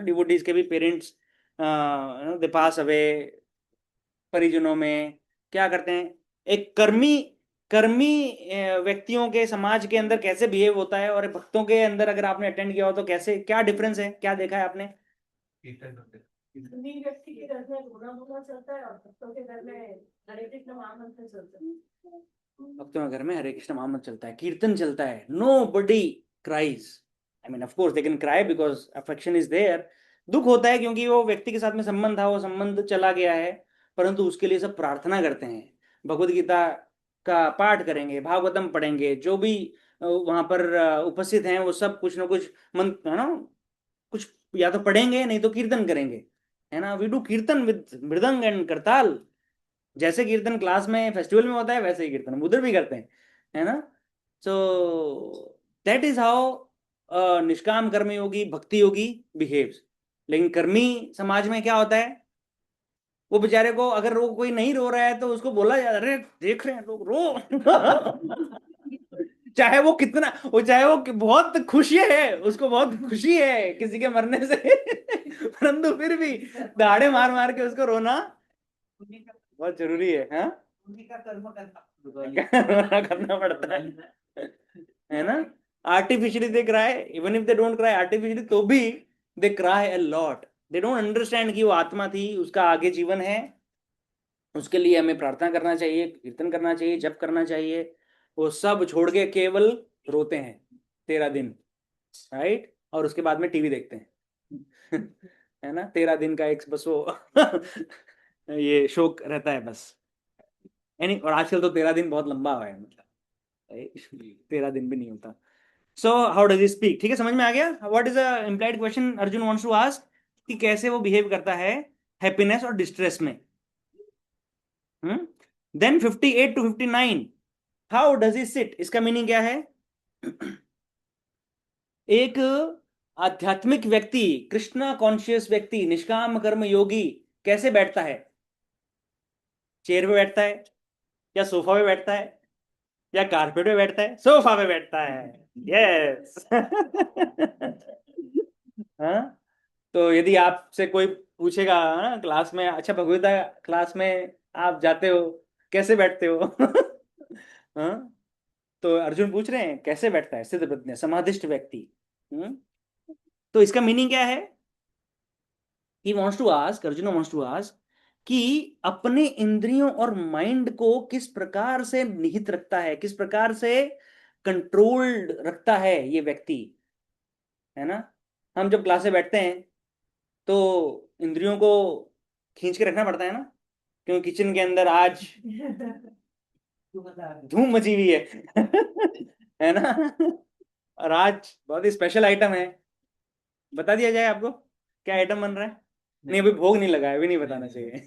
डिवोटीज के भी पेरेंट्स दे पास अवे, परिजनों में क्या करते हैं, एक कर्मी कर्मी व्यक्तियों के समाज के अंदर कैसे बिहेव होता है और भक्तों के अंदर अगर आपने अटेंड किया हो तो कैसे, क्या डिफरेंस है, क्या देखा है आपने? हिंदी व्यक्ति के घर में रोना धोना चलता है और भक्तों के घर में हरे कृष्ण महामंत्र चलता है। भक्तों के घर में हरे कृष्ण महामंत्र चलता है, कीर्तन चलता है, nobody cries. I mean of course they can cry because affection is there. दुख होता है क्योंकि वो व्यक्ति के साथ में संबंध था, वो संबंध चला गया है, परंतु उसके लिए सब प्रार्थना करते हैं, भगवत गीता का पाठ करेंगे, भागवतम पढ़ेंगे, जो भी वहां पर उपस्थित हैं वो सब कुछ ना कुछ मंत्र है ना, कुछ या तो पढ़ेंगे नहीं तो कीर्तन करेंगे, है ना। वी डू कीर्तन विद मृदंग एंड करताल। जैसे कीर्तन क्लास में फेस्टिवल में होता है वैसे ही कीर्तन हम उधर भी करते हैं, है ना। सो दैट इज हाउ निष्काम कर्म योगी भक्ति योगी बिहेव्स। लेकिन कर्मी समाज में क्या होता है, वो बेचारे को अगर वो कोई नहीं रो रहा है तो उसको बोला जाता है, अरे देख रहे हैं लोग रो चाहे वो कितना, वो चाहे वो बहुत खुशी है, उसको बहुत खुशी है किसी के मरने से परंतु फिर भी दाढ़े मार मार के उसको रोना बहुत जरूरी है, हाँ उन्हीं का कर्म करना करना पड़ता है ना। Artificially they cry, even if they don't cry artificially, तो भी दे cry a lot. They don't understand कि वो आत्मा थी, उसका आगे जीवन है, उसके लिए हमें प्रार्थना करना चाहिए, कीर्तन करना चाहिए, जप करना चाहिए। वो सब छोड़ के केवल रोते हैं 13 दिन, राइट, और उसके बाद में टीवी देखते हैं है ना। 13 दिन का एक बस वो ये शौक रहता है बस। यानी और आजकल तो 13 दिन बहुत लंबा हुआ है, मतलब 13 दिन भी नहीं होता। So how does he speak, ठीक है, समझ में आ गया। What is a implied question Arjun wants to ask, कि कैसे वो बिहेव करता है हैप्पीनेस और डिस्ट्रेस में। Then 58 to 59, how does he sit, इसका मीनिंग क्या है? एक आध्यात्मिक व्यक्ति, कृष्णा कॉन्शियस व्यक्ति, निष्काम कर्म योगी कैसे बैठता है? चेयर पे बैठता है, या सोफा पे बैठता है, या कारपेट पे बैठता है? सोफा पे बैठता है, यस हाँ। तो यदि आपसे कोई पूछेगा ना क्लास में, अच्छा भगवता क्लास में आप जाते हो, कैसे बैठते हो हाँ, तो अर्जुन पूछ रहे हैं कैसे बैठता है स्थित प्रज्ञ समाधिष्ठ व्यक्ति। तो इसका मीनिंग क्या है? He wants to ask, Arjun wants to ask कि अपने इंद्रियों और माइंड को किस प्रकार से निहित रखता है, किस प्रकार से कंट्रोल्ड रखता है ये व्यक्ति, है ना। हम जब क्लास में बैठते हैं तो इंद्रियों को खींच के रखना पड़ता है ना, क्योंकि किचन के अंदर आज धूम मची हुई है है ना। और आज बहुत ही स्पेशल आइटम है, बता दिया जाए आपको क्या आइटम बन रहा है? नहीं अभी भोग नहीं लगा है, अभी नहीं बताना चाहिए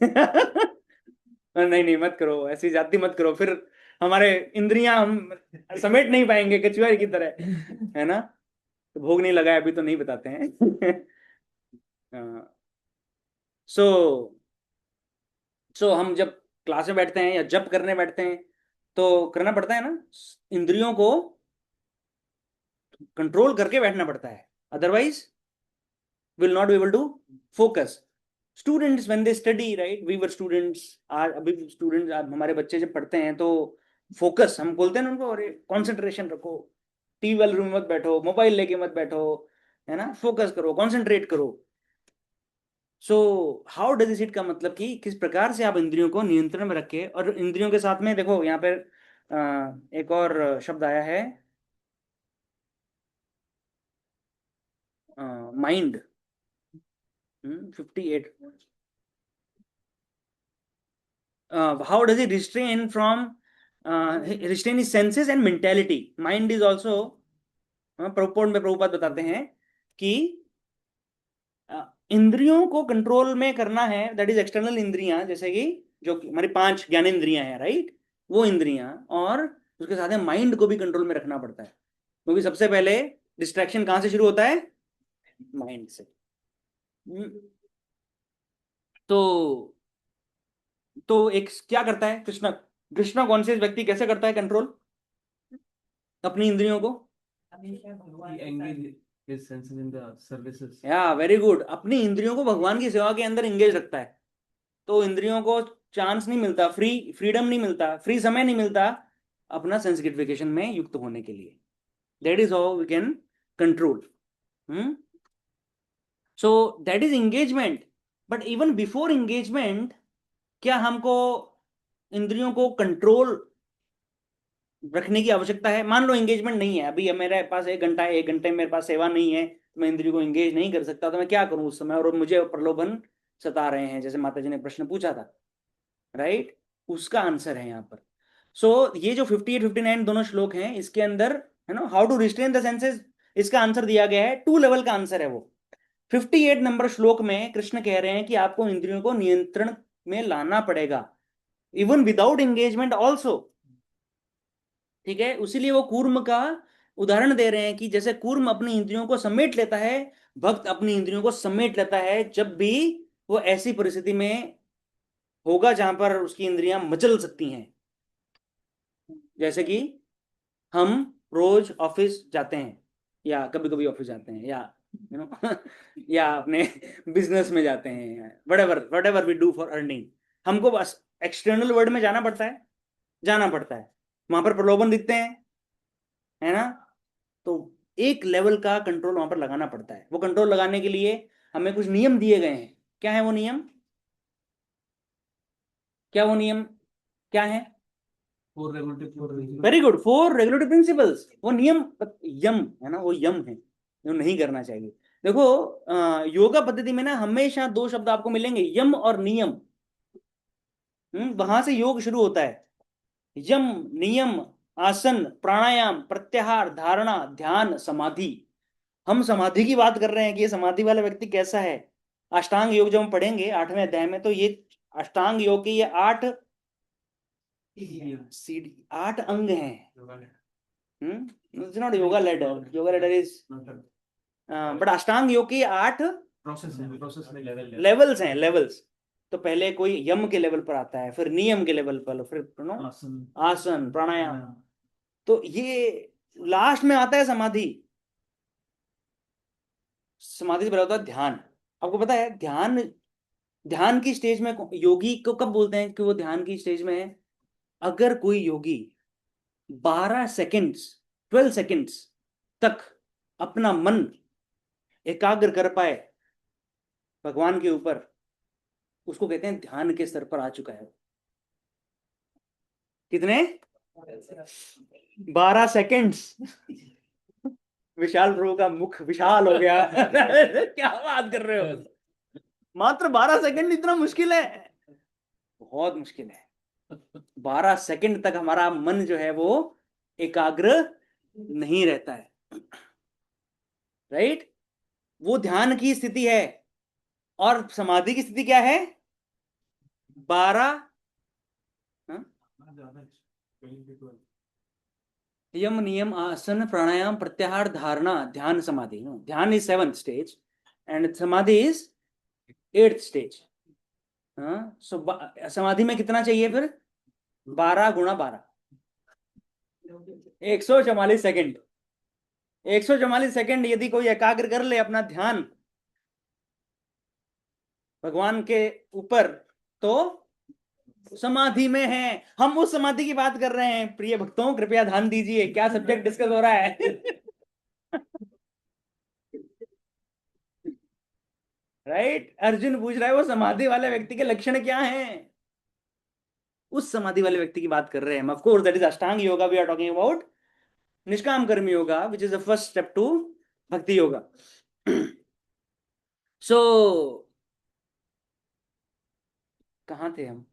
नहीं नहीं मत करो, ऐसी जाति मत करो, फिर हमारे इंद्रियां हम समेट नहीं पाएंगे कचुआ की तरह, है ना। तो भोग नहीं लगा है अभी तो नहीं बताते हैं सो सो हम जब क्लास में बैठते हैं या जब करने बैठते हैं तो करना पड़ता है ना, इंद्रियों को कंट्रोल करके बैठना पड़ता है, otherwise will not be able to focus. Students when they study, right, we were students, आज अभी स्टूडेंट्स हमारे बच्चे जब पढ़ते हैं तो फोकस हम बोलते हैं ना उनको, अरे कंसंट्रेशन रखो, टीवी वाले रूम में मत बैठो, मोबाइल लेके मत बैठो, है ना, फोकस करो, कंसंट्रेट करो। सो हाउ डज इट का मतलब कि किस प्रकार से आप इंद्रियों को नियंत्रण में रखे, और इंद्रियों के साथ में देखो यहाँ पर एक और शब्द आया है mind, 58, how does he restrain from restrain his senses and mentality? Mind is also Prabhupada बताते हैं कि इंद्रियों को कंट्रोल में करना है, दैट इज एक्सटर्नल इंद्रियां, जैसे कि जो हमारी 5 ज्ञानेंद्रियां हैं, राइट, वो इंद्रियां, और उसके साथ में माइंड को भी कंट्रोल में रखना पड़ता है, क्योंकि सबसे पहले डिस्ट्रैक्शन कहां से शुरू होता है? माइंड से। तो एक क्या करता है कृष्णा, कृष्णा कॉन्शियस व्यक्ति कैसे करता है कंट्रोल अपनी इंद्रियों को? हमेशा भगवान He के साथ engage his senses in the services. या वेरी गुड, अपनी इंद्रियों को भगवान की सेवा के अंदर एंगेज रखता है। तो इंद्रियों को चांस नहीं मिलता, फ्रीडम नहीं मिलता, फ्री समय नहीं मिलता अपना सेंस ग्रेटिफिकेशन में युक्त होने के लिए. That is how we can control. So that is engagement. But even before engagement क्या हमको इंद्रियों को कंट्रोल रखने की आवश्यकता है? मान लो एंगेजमेंट नहीं है, अभी मेरे पास 1 घंटा है, 1 घंटे में मेरे पास सेवा नहीं है, तो मैं इंद्रियों को एंगेज नहीं कर सकता, तो मैं क्या करूं उस समय? और मुझे प्रलोभन सता रहे हैं, जैसे माता जी ने प्रश्न पूछा था, राइट? उसका आंसर है यहाँ पर. सो ये जो 58 59 दोनों श्लोक हैं, इसके अंदर है ना, how to restrain the senses, इसका आंसर दिया गया है. 2 लेवल का आंसर है वो. 58 नंबर श्लोक में कृष्ण कह रहे हैं कि आपको इंद्रियों को नियंत्रण में लाना पड़ेगा, इवन विदाउट एंगेजमेंट ऑल्सो. ठीक है, उसीलिए वो कूर्म का उदाहरण दे रहे हैं कि जैसे कूर्म अपनी इंद्रियों को समेट लेता है, भक्त अपनी इंद्रियों को समेट लेता है जब भी वो ऐसी परिस्थिति में होगा जहां पर उसकी इंद्रियां मचल सकती हैं. जैसे कि हम रोज ऑफिस जाते हैं, या कभी कभी ऑफिस जाते हैं, या यू नो या अपने बिजनेस में जाते हैं, whatever we do for earning, हमको बस एक्सटर्नल वर्ल्ड में जाना पड़ता है, वहां पर प्रलोभन दिखते हैं, है ना? तो एक लेवल का कंट्रोल वहां पर लगाना पड़ता है. वो कंट्रोल लगाने के लिए हमें कुछ नियम दिए गए हैं. क्या है वो नियम? क्या है? Very good, 4 regulatory principles. वो नियम, यम है ना, वो यम है जो नहीं करना चाहिए. देखो योगा पद्धति में ना हमेशा 2 शब्द आपको मिलेंगे, यम और नियम. वहां से योग शुरू होता है. यम, नियम, आसन, प्राणायाम, प्रत्याहार, धारणा, ध्यान, समाधि. हम समाधि की बात कर रहे हैं कि ये समाधि वाला व्यक्ति कैसा है. अष्टांग योग जब हम पढ़ेंगे 8वें अध्याय में, तो ये अष्टांग योग के ये 8 अंग हैं. It's not yoga ladder, yoga ladder is, but अष्टांग योग की 8 लेवल्स हैं, लेवल्स. तो पहले कोई यम के लेवल पर आता है, फिर नियम के लेवल पर, फिर आसन, प्राणायाम. तो ये लास्ट में आता है समाधि. समाधि से पहले होता है ध्यान. आपको पता है ध्यान की स्टेज में योगी को कब बोलते हैं कि वो ध्यान की स्टेज में है? अगर कोई योगी 12 सेकेंड्स 12 सेकेंड्स तक अपना मन एकाग्र कर पाए भगवान के ऊपर, उसको कहते हैं ध्यान के स्तर पर आ चुका है. कितने? 12 सेकेंड्स. विशाल प्रभु का मुख विशाल हो गया. क्या बात कर रहे हो? मात्र 12 सेकंड इतना मुश्किल है? बहुत मुश्किल है. 12 सेकंड तक हमारा मन जो है वो एकाग्र नहीं रहता है, राइट? वो ध्यान की स्थिति है. और समाधि की स्थिति क्या है? 12 यम, नियम, आसन, प्राणायाम, प्रत्याहार, धारणा, ध्यान, समाधि. ध्यान इज 7th स्टेज एंड समाधि इज 8th स्टेज. सो समाधि में कितना चाहिए फिर? 12 गुणा 12, 144 सेकंड. 144 सेकंड यदि कोई एकाग्र कर ले अपना ध्यान भगवान के ऊपर, तो समाधि में है. हम उस समाधि की बात कर रहे हैं. प्रिय भक्तों, कृपया ध्यान दीजिए, क्या सब्जेक्ट डिस्कस हो रहा है. राइट? अर्जुन पूछ रहा है वो समाधि वाले व्यक्ति के लक्षण क्या हैं. उस समाधि वाले व्यक्ति की बात कर रहे हैं. Of course that is ashtanga yoga we are talking about. Nishkam karma yoga which is the first step to bhakti yoga. सो कहां थे हम?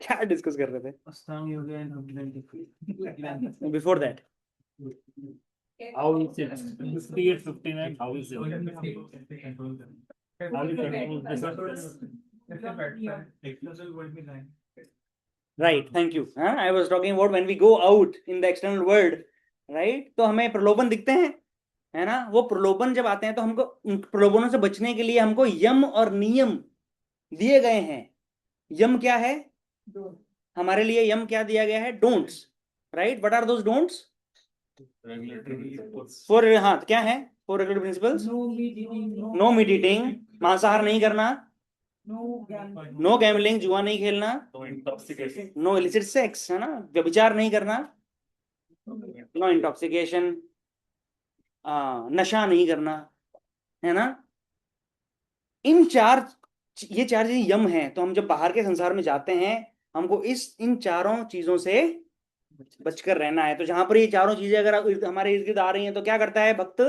क्या डिस्कस कर रहे थे before that? How is it? 58, 59, how is it? How is it? Right, thank you. I was talking about when we go out in the external world, right? तो हमें प्रलोभन दिखते हैं, है ना? वो प्रलोभन जब आते हैं तो हमको उन प्रलोभनों से बचने के लिए हमको यम और नियम दिए गए हैं. यम क्या है हमारे लिए? यम क्या दिया गया है? Don'ts, right? What are those don'ts? Four, हाँ, क्या है 4 regulatory principles? No meat eating, मांसाहार नहीं करना, No gambling. नो गैम्बलिंग, जुआ नहीं खेलना, No intoxication. No illicit sex, है ना, व्यभिचार नहीं करना, नो इंटॉक्सिकेशन, नशा नहीं करना, है ना। इन चार, ये चार चीजें यम है। तो हम जब बाहर के संसार में जाते हैं, हमको इन चारों चीजों से बचकर रहना है। तो जहां पर ये चारों चीजें अगर हमारे इर्द गिर्द आ रही हैं, तो क्या करता है भक्त?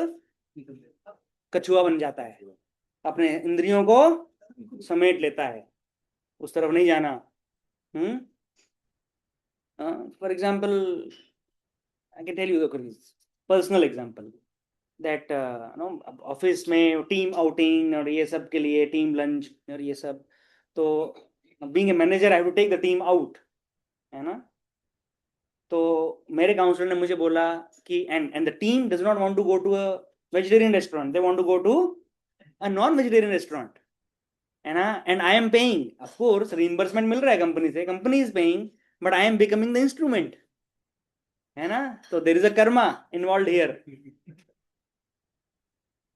कछुआ बन जाता है, अपने इंद्रियों को समेट लेता है, उस तरफ नहीं जाना। For example, I can tell you the personal example that no, office में टीम आउटिंग और ये सब के लिए, टीम लंच और ये सब, तो being a manager I have to take the team out, है ना। तो मेरे काउंसलर ने मुझे बोला कि and the team does not want to go to a vegetarian restaurant, they want to go to a non vegetarian restaurant, है ना। And I am paying, of course reimbursement मिल रहा है कंपनी से, company is paying, but I am becoming the instrument, है ना। तो there is a karma involve here,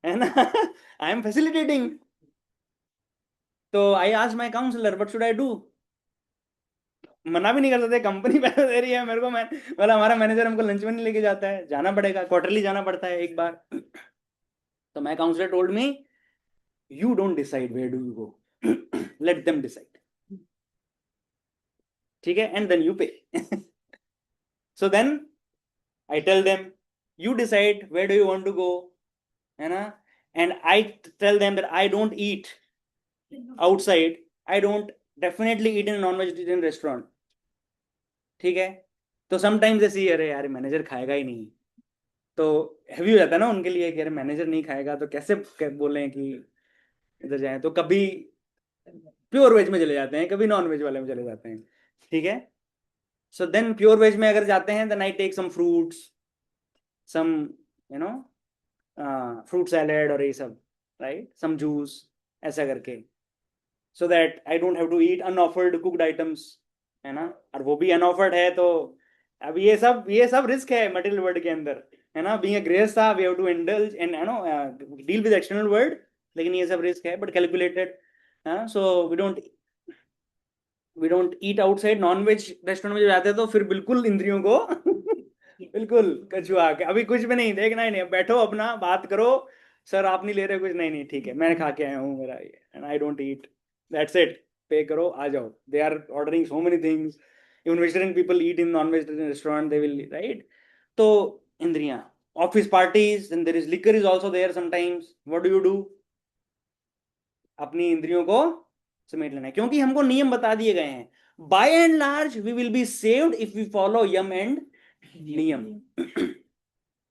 है ना। I am facilitating. तो I asked my counsellor what should I do. मना भी नहीं कर सकते, कंपनी पैसा दे रही है मेरे को, मैं बोला हमारा मैनेजर हमको लंच में नहीं लेके जाता है, जाना पड़ेगा, क्वार्टरली जाना पड़ता है एक बार। तो my counsellor told me, you don't decide where do you go, let them decide, ठीक है, and then you pay. So then I tell them, you decide where do you want to go, है ना। And I tell them that I don't eat outside, I don't definitely eat in non vegetarian restaurant, ठीक है। तो sometimes ऐसी, अरे यार manager खाएगा ही नहीं, तो हैवी हो जाता है ना उनके लिए कि अरे मैनेजर नहीं खाएगा तो कैसे बोले कि इधर जाए। तो कभी प्योर वेज में चले जाते हैं, कभी नॉन वेज वाले में चले जाते हैं, ठीक है। सो देन प्योर वेज में अगर जाते हैं, then I take some fruits, some you know fruit salad और ये सब, राइट, सम जूस, ऐसा करके, so that I don't have to eat unoffered cooked items, है ना। और वो भी अनऑफर्ड है, तो अब ये सब रिस्क है मटेरियल वर्ल्ड के अंदर, है ना। Being a grihastha we have to indulge and you know deal with external world, लेकिन ये सब रिस्क है but calculated, so we don't eat outside. Non veg restaurant में जब जाते हैं तो फिर बिल्कुल इंद्रियों को बिल्कुल कछुआ के, अभी कुछ भी नहीं देखना ही नहीं, बैठो अपना बात करो, सर आप नहीं ले रहे कुछ, नहीं नहीं ठीक है मैं खा के आया हूँ मेरा ये, and I don't eat, that's it, pay करो आ जाओ। They are ordering so many things, even vegetarian people eat in non vegetarian restaurant, they will, right. तो इंद्रियां, office parties, and there is liquor is also there sometimes, what do you do? अपनी इंद्रियों को समेट लेना है, क्योंकि हमको नियम बता दिए गए हैं। By and large we will be saved if we follow yama and niyama.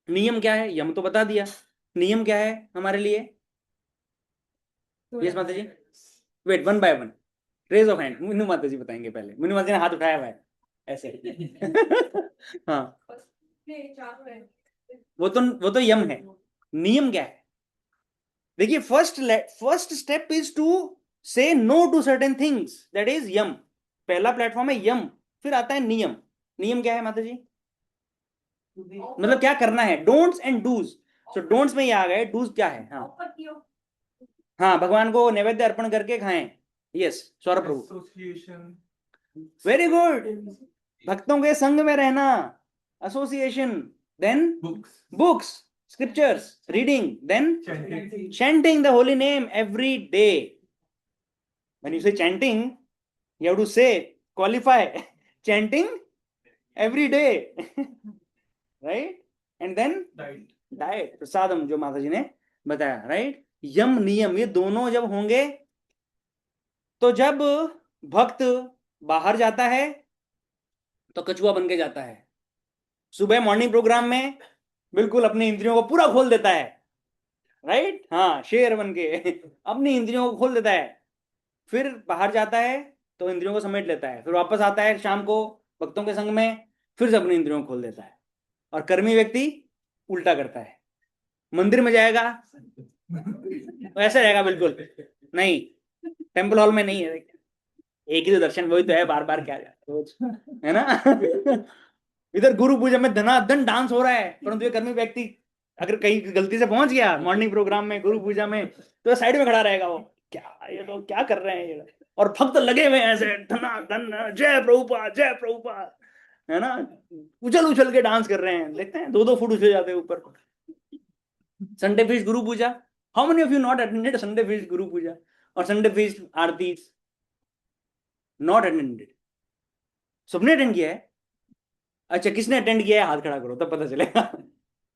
नियम क्या है? यम तो बता दिया, नियम क्या है हमारे लिए? Yes Mata ji, wait, one by one, raise of hand, Meenu Mata ji बताएंगे पहले। मीनू माता जी ने हाथ उठाया हुआ है ऐसे। हाँ, वो तो यम है। नियम क्या है? देखिए, first step is to say no to certain things, that is यम। पहला प्लेटफॉर्म है यम, फिर आता है नियम। नियम क्या है माता जी? मतलब क्या करना है, don'ts and dos. So don'ts में ये आ गए, डूज क्या है? हाँ हाँ, भगवान को नैवेद्य अर्पण करके खाएं। Yes, Saurabh Prabhu, very good. भक्तों के संग में रहना, association, then books, scriptures, reading, then chanting the holy name every day. When you say chanting, you have to say, qualify, chanting every day, right? And then diet, प्रसादम, जो माता जी ने बताया, right? यम नियम, ये दोनों जब होंगे, तो जब भक्त बाहर जाता है तो कछुआ बन के जाता है। सुबह मॉर्निंग प्रोग्राम में बिल्कुल अपनी इंद्रियों को पूरा खोल देता है, राइट, हाँ, शेर बन के अपनी इंद्रियों को खोल देता है। फिर बाहर जाता है तो इंद्रियों को समेट लेता है, फिर वापस आता है शाम को भक्तों के संग में, फिर से अपनी इंद्रियों को खोल देता है। और कर्मी व्यक्ति उल्टा करता है, मंदिर में जाएगा वैसे रहेगा बिल्कुल नहीं, टेम्पल हॉल में नहीं है, एक ही तो दर्शन, वही तो है, बार बार क्या रोज, है ना। इधर गुरु पूजा में धनाधन डांस हो रहा है, परंतु ये कर्मी व्यक्ति अगर कहीं गलती से पहुंच गया मॉर्निंग प्रोग्राम में, गुरु पूजा में, तो साइड में खड़ा रहेगा वो, क्या ये तो क्या कर रहे हैं ये, और भक्त लगे हुए हैं ऐसे धना धन जय प्रभुपाद जय प्रभुपाद, है ना, उछल उछल के डांस कर रहे हैं, देखते हैं 2-2 फुट उछल जाते हैं ऊपर। Sunday feast Guru Puja, how many of you not attended Sunday feast Guru Puja और Sunday feast aarti? Not attended, सबने अटेंड किया है? अच्छा, किसने अटेंड किया है हाथ खड़ा करो तब पता चलेगा।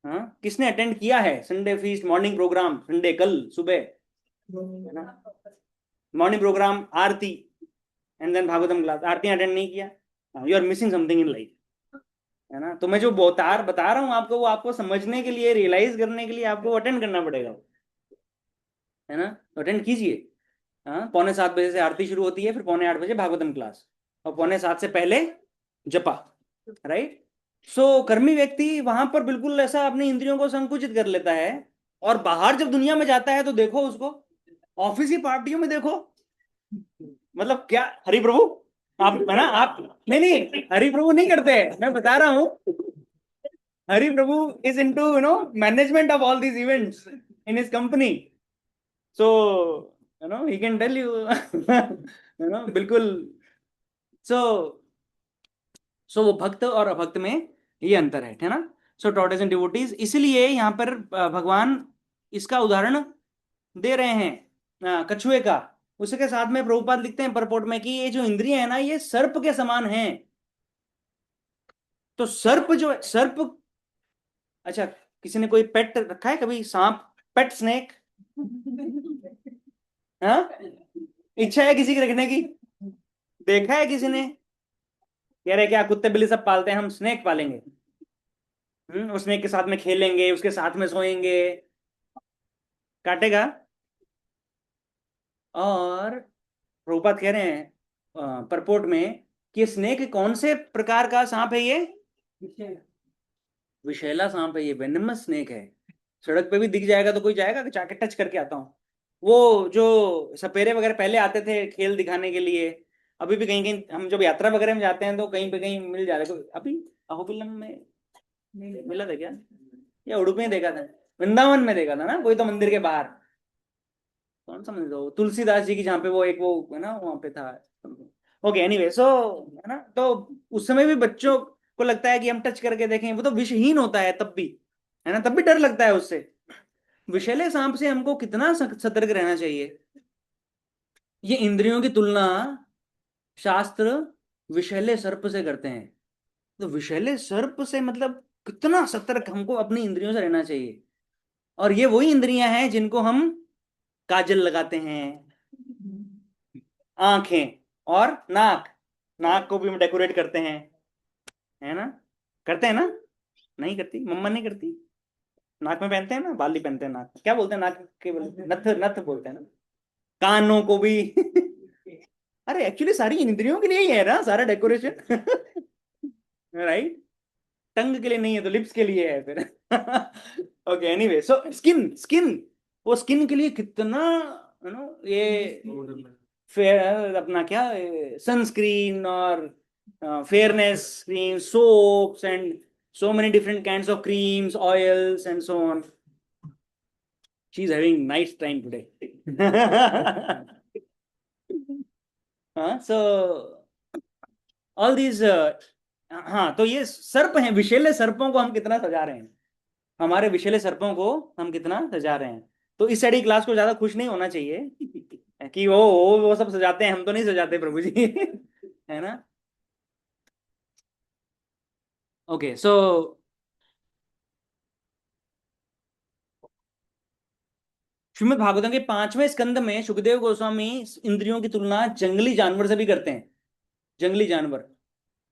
हाँ, किसने अटेंड किया है Sunday feast morning programme, Sunday कल सुबह, है ना, morning programme aarti and then Bhagavatam class, aarti attend नहीं किया, you are missing something in life, है ना। तो मैं जो बता रहा हूँ आपको, वो आपको समझने के लिए, रियलाइज करने के लिए आपको अटेंड करना पड़ेगा, है ना। तो अटेंड कीजिए। हाँ, 7:45 से आरती शुरू होती है, फिर 7:45 भागवतम क्लास, और 7:45 से पहले जपा, राइट। सो कर्मी व्यक्ति वहां पर बिल्कुल ऐसा अपनी इंद्रियों को संकुचित कर लेता है, और बाहर जब दुनिया में जाता है तो देखो उसको, ऑफिस की पार्टियों में देखो, मतलब क्या, हरि प्रभु आप, है ना, आप नहीं नहीं हरि प्रभु नहीं करते, मैं बता रहा हूँ, Hari Prabhu is into management of all these events in his company, so he can tell you, बिल्कुल। सो सो वो भक्त और अभक्त में ये अंतर है ना। सो टॉर्टोइस एंड डिवोटीज, इसलिए यहाँ पर भगवान इसका उदाहरण दे रहे हैं कछुए का। उसके साथ में प्रभुपाद लिखते हैं परपोर्ट में कि ये जो इंद्रियां है ना, ये सर्प के समान हैं। तो सर्प जो सर्प, अच्छा, किसी ने कोई पेट रखा है कभी, सांप, पेट स्नेक? हाँ, इच्छा है किसी की रखने की? देखा है किसी ने? कह रहे क्या कुत्ते बिल्ली सब पालते हैं, हम स्नेक पालेंगे, उस स्नेक के साथ में खेलेंगे, उसके साथ में सोएंगे, काटेगा। और प्रभुपाद कह रहे हैं परपोर्ट में कि स्नेक कौन से प्रकार का सांप है, ये विषैला सांप है, ये वेनमस स्नेक है। सड़क पे भी दिख जाएगा तो कोई जाएगा कि जाके टच करके आता हूँ। वो जो सपेरे वगैरह पहले आते थे खेल दिखाने के लिए, अभी भी कहीं कहीं हम जब यात्रा वगैरह में जाते हैं तो कहीं पे कहीं मिल जा रहे। अभी अहोबिलम में मिला था क्या, या उडुपी में देखा था? वृंदावन में देखा था ना, कोई तो मंदिर के बाहर, कौन सा मंदिर था वो, तुलसीदास जी की, जहाँ पे वो एक वो है ना, वहां पे था। ओके, एनीवे, सो है ना, तो उस समय भी बच्चों को लगता है कि हम टच करके देखें, वो तो विषहीन होता है तब भी, है ना, तब भी डर लगता है उससे। विषैले सांप से हमको कितना सतर्क रहना चाहिए। ये इंद्रियों की तुलना शास्त्र विषैले सर्प से करते हैं। तो विषैले सर्प से मतलब कितना सतर्क हमको अपनी इंद्रियों से रहना चाहिए। और ये वही इंद्रियां हैं जिनको हम काजल लगाते हैं, आंखें और नाक, नाक को भी हम डेकोरेट करते हैं, है ना, करते हैं ना? नहीं करती मम्मा, नहीं करती। नाक में पहनते हैं ना, बाली पहनते हैं, नाक क्या बोलते हैं, नाक के नथ, नथ बोलते हैं ना, कानों को भी। अरे एक्चुअली सारी इंद्रियों के लिए ही है ना सारा डेकोरेशन, राइट। टंग के लिए नहीं है तो लिप्स के लिए है फिर। Okay, anyway, so skin, skin, वो स्किन के लिए कितना, ये फेयर अपना क्या, सनस्क्रीन और fairness cream, soaps and so many different kinds of creams, oils and so on. She's having nice time today. So all these हाँ, तो ये सर्प हैं, विषैले सर्पों को हम कितना सजा रहे हैं, हमारे विषैले सर्पों को हम कितना सजा रहे हैं। तो इस साइड क्लास को ज्यादा खुश नहीं होना चाहिए कि वो सब सजाते हैं, हम तो नहीं सजाते प्रभु जी। है ना। ओके, सो श्रीमद् भागवतम के 5वें स्कंद में सुखदेव गोस्वामी इंद्रियों की तुलना जंगली जानवर से भी करते हैं, जंगली जानवर,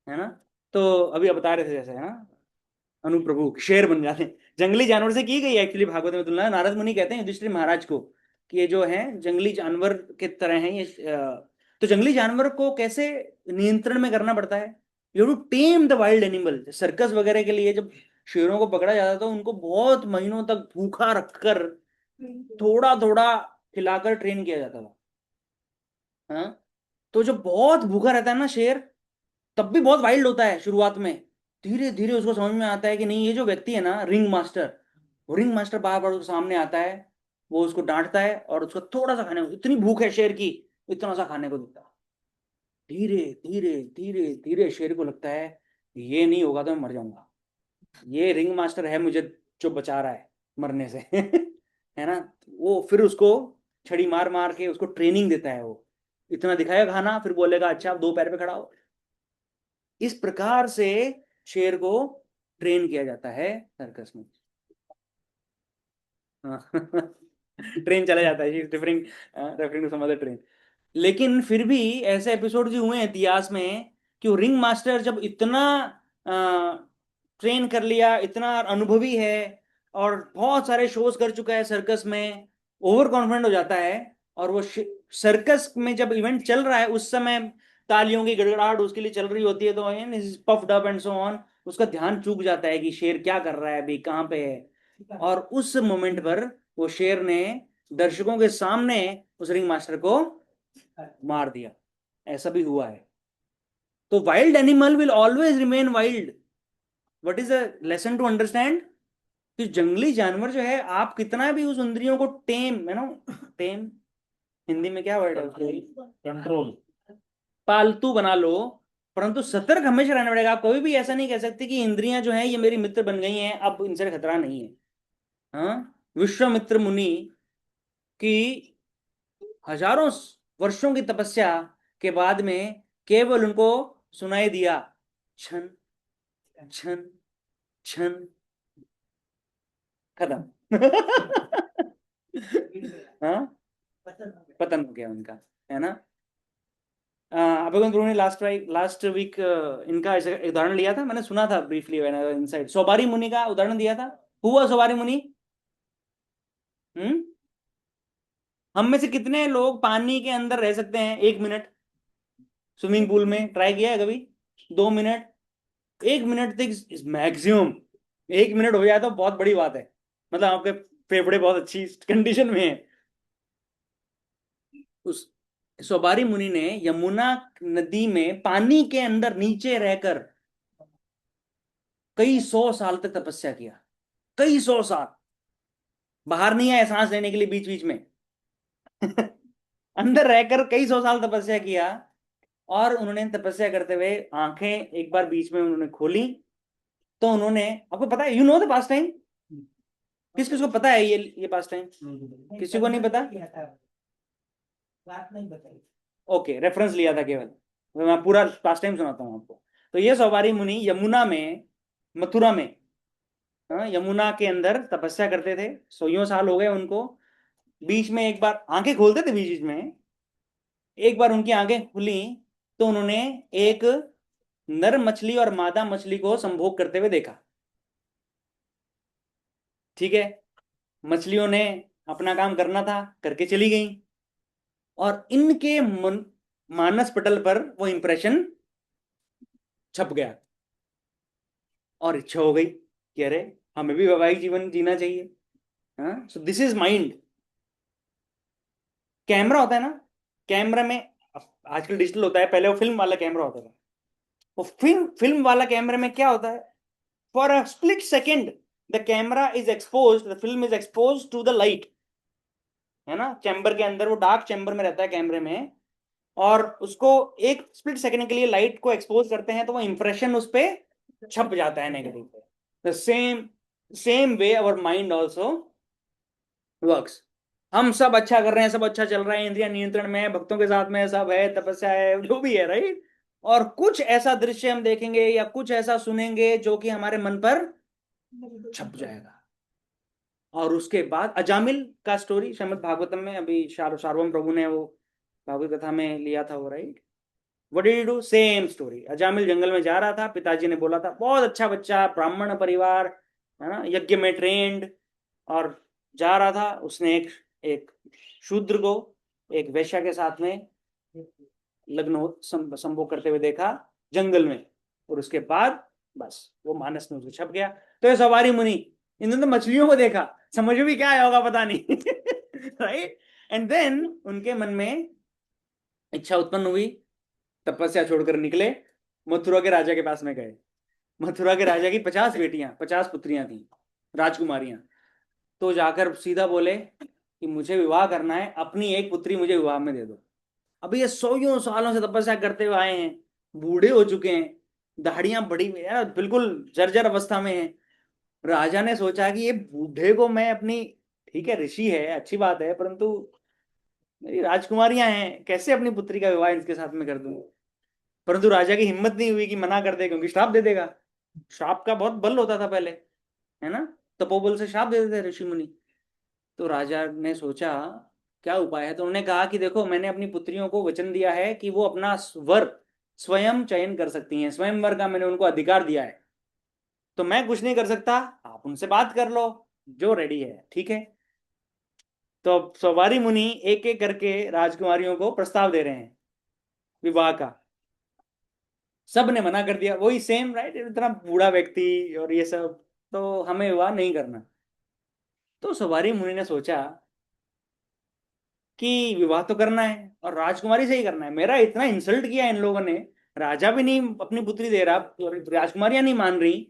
है ना। तो अभी बता रहे थे जैसे, है ना, अनुप्रभु शेर बन जाते हैं, जंगली जानवर से की गई एक्चुअली भागवत में तुलना। नारद मुनि कहते हैं युधिष्ठिर महाराज को कि ये जो है जंगली जानवर के तरह हैं ये। तो जंगली जानवर को कैसे नियंत्रण में करना पड़ता है, you to tame the wild animal. Circus वगैरह के लिए जब शेरों को पकड़ा जाता था तो उनको बहुत महीनों तक भूखा रखकर थोड़ा थोड़ा खिलाकर ट्रेन किया जाता था। हाँ, तो जब बहुत भूखा रहता है ना शेर, तब भी बहुत वाइल्ड होता है शुरुआत में, धीरे धीरे उसको समझ में आता है कि नहीं, ये जो व्यक्ति है ना रिंग मास्टर, वो रिंग मास्टर बार बार उसके सामने आता है, वो उसको डांटता है और उसको थोड़ा सा खाने को, इतनी भूख है शेर की, इतना सा खाने को देता है। धीरे धीरे धीरे धीरे शेर को लगता है ये नहीं होगा तो मैं मर जाऊंगा, ये रिंग मास्टर है मुझे जो बचा रहा है मरने से है ना। वो फिर उसको छड़ी मार मार के उसको ट्रेनिंग देता है, वो इतना दिखाएगा खाना, फिर बोलेगा अच्छा आप दो पैर पे खड़ा हो। इस प्रकार से शेर को ट्रेन किया जाता है सर्कस में। ट्रेन चला जाता है, referring to some other train. लेकिन फिर भी ऐसे एपिसोड जो हुए हैं इतिहास में कि वो रिंग मास्टर जब इतना ट्रेन कर लिया, इतना अनुभवी है और बहुत सारे शोज कर चुका है सर्कस में, ओवर कॉन्फिडेंट हो जाता है। और वो सर्कस में जब इवेंट चल रहा है उस समय तालियों की गड़गड़ाहट उसके लिए चल रही होती है, तो puffed up and so on, उसका ध्यान चूक जाता है कि शेर क्या कर रहा है अभी, कहाँ पे है। और उस मोमेंट पर वो शेर ने दर्शकों के सामने उस रिंग मास्टर को मार दिया। ऐसा भी हुआ है। तो wild animal will always remain wild. What is the lesson to understand कि जंगली जानवर जो है, आप कितना भी उस इंद्रियों को टेम, है ना, टेम हिंदी में क्या वर्ड है, कंट्रोल, पालतू बना लो, परंतु सतर्क हमेशा रहना पड़ेगा। आप कभी भी ऐसा नहीं कह सकते कि इंद्रियां जो हैं ये मेरी मित्र बन गई हैं, अब इनसे खतरा नहीं है। हाँ, विश्वामित्र मुनि की हजारों वर्षों की तपस्या के बाद में केवल उनको सुनाई दिया छन छन छन, खत्म। हाँ, पतन हो गया उनका, है ना। अभिगम गुरु ने लास्ट वीक इनका ऐसे उदाहरण लिया था, मैंने सुना था ब्रीफली इनसाइड, सोबारी मुनि का उदाहरण दिया था। हुआ सोबारी मुनि? हम्म, हम में से कितने लोग पानी के अंदर रह सकते हैं 1 मिनट? स्विमिंग पूल में ट्राई किया है कभी? 2 मिनट, 1 मिनट तक मैक्सिमम। 1 मिनट हो जाए तो बहुत बड़ी बात है, मतलब आपके फेफड़े बहुत अच्छी कंडीशन में है। उस सोबारी मुनि ने यमुना नदी में पानी के अंदर नीचे रहकर कई 100 साल तक तपस्या किया। कई 100 साल बाहर नहीं आए सांस लेने के लिए बीच बीच में। अंदर रहकर कई 100 साल तपस्या किया। और उन्होंने तपस्या करते हुए आंखें एक बार बीच में उन्होंने खोली, तो उन्होंने, आपको पता है, you know the past time, किस किस को पता है ये पास्ट टाइम? किसी को नहीं पता? बात नहीं बताई। ओके, रेफरेंस लिया था केवल, तो मैं पूरा पास्ट टाइम सुनाता हूँ आपको। तो ये सवारी मुनि यमुना में, मथुरा में, हाँ, यमुना के अंदर तपस्या करते थे। 100 साल हो गए उनको। बीच में एक बार आंखें खोलते थे, बीच बीच में एक बार उनकी आंखें खुली, तो उन्होंने एक नर मछली और मादा मछली को संभोग करते हुए देखा। ठीक है, मछलियों ने अपना काम करना था, करके चली गई, और इनके मानस पटल पर वो इंप्रेशन छप गया और इच्छा हो गई कि अरे हमें भी वैवाहिक जीवन जीना चाहिए। हाँ, सो दिस इज माइंड। कैमरा होता है ना, कैमरा में आजकल डिजिटल होता है, पहले वो फिल्म वाला कैमरा होता था। वो फिल्म वाला कैमरे में क्या होता है, for a split second the camera is expose, the film is expose to the light, है ना। चैम्बर के अंदर, वो डार्क चैम्बर में रहता है कैमरे में, और उसको एक स्प्लिट सेकेंड के लिए लाइट को एक्सपोज करते हैं, तो वो इंप्रेशन उस पर छप जाता है नेगेटिव पे। The same way our mind also works. हम सब अच्छा कर रहे हैं, सब अच्छा चल रहा है, इंद्रियां नियंत्रण में है, भक्तों के साथ में सब है, तपस्या है, जो भी है, राइट। और कुछ ऐसा दृश्य हम देखेंगे या कुछ ऐसा सुनेंगे जो कि हमारे मन पर छप जाएगा। और उसके बाद अजामिल का स्टोरी श्रीमद् भागवतम में अभी सार्वभौम प्रभु ने वो भागवत कथा में लिया था वो, right. What did he do? Same story. Ajamil जंगल में जा रहा था, पिताजी ने बोला था बहुत अच्छा बच्चा, ब्राह्मण परिवार, है ना, यज्ञ में ट्रेंड, और जा रहा था, उसने एक शूद्र को एक वैश्या के साथ में लग्न संभोग करते हुए देखा जंगल में, और उसके बाद बस वो मानस में उसको छप गया। तो ये सवारी मुनि, इन्होंने तो मछलियों को देखा, समझ भी क्या आया होगा पता नहीं, राइट। एंड देन उनके मन में इच्छा उत्पन्न हुई, तपस्या छोड़कर निकले, मथुरा के राजा के पास में गए। मथुरा के राजा की 50 बेटियां, 50 पुत्रियां थी, राजकुमारियां। तो जाकर सीधा बोले कि मुझे विवाह करना है, अपनी एक पुत्री मुझे विवाह में दे दो। अभी ये 100 सालों से तपस्या करते हुए आए हैं, बूढ़े हो चुके हैं, दाढ़ियां बड़ी हुई है, बिल्कुल जर्जर अवस्था में है। राजा ने सोचा कि ये बूढ़े को मैं अपनी, ठीक है ऋषि है अच्छी बात है, परंतु मेरी राजकुमारियां हैं, कैसे अपनी पुत्री का विवाह इनके साथ में कर दूं। परंतु राजा की हिम्मत नहीं हुई कि मना कर दे, क्योंकि श्राप दे देगा। श्राप का बहुत बल होता था पहले, है ना, तपोबल से श्राप दे देते ऋषि मुनि। तो राजा ने सोचा क्या उपाय है, तो उन्होंने कहा कि देखो मैंने अपनी पुत्रियों को वचन दिया है कि वो अपना वर स्वयं चयन कर सकती हैं, स्वयंवर का मैंने उनको अधिकार दिया है, तो मैं कुछ नहीं कर सकता, आप उनसे बात कर लो, जो रेडी है ठीक है। तो अब सवारी मुनि एक एक करके राजकुमारियों को प्रस्ताव दे रहे हैं विवाह का। सब ने मना कर दिया, वही सेम राइट, इतना बूढ़ा व्यक्ति और ये सब, तो हमें विवाह नहीं करना। तो सवारी मुनि ने सोचा कि विवाह तो करना है और राजकुमारी से ही करना है, मेरा इतना इंसल्ट किया इन लोगों ने, राजा भी नहीं अपनी पुत्री दे रहा और राजकुमारियां नहीं मान रही,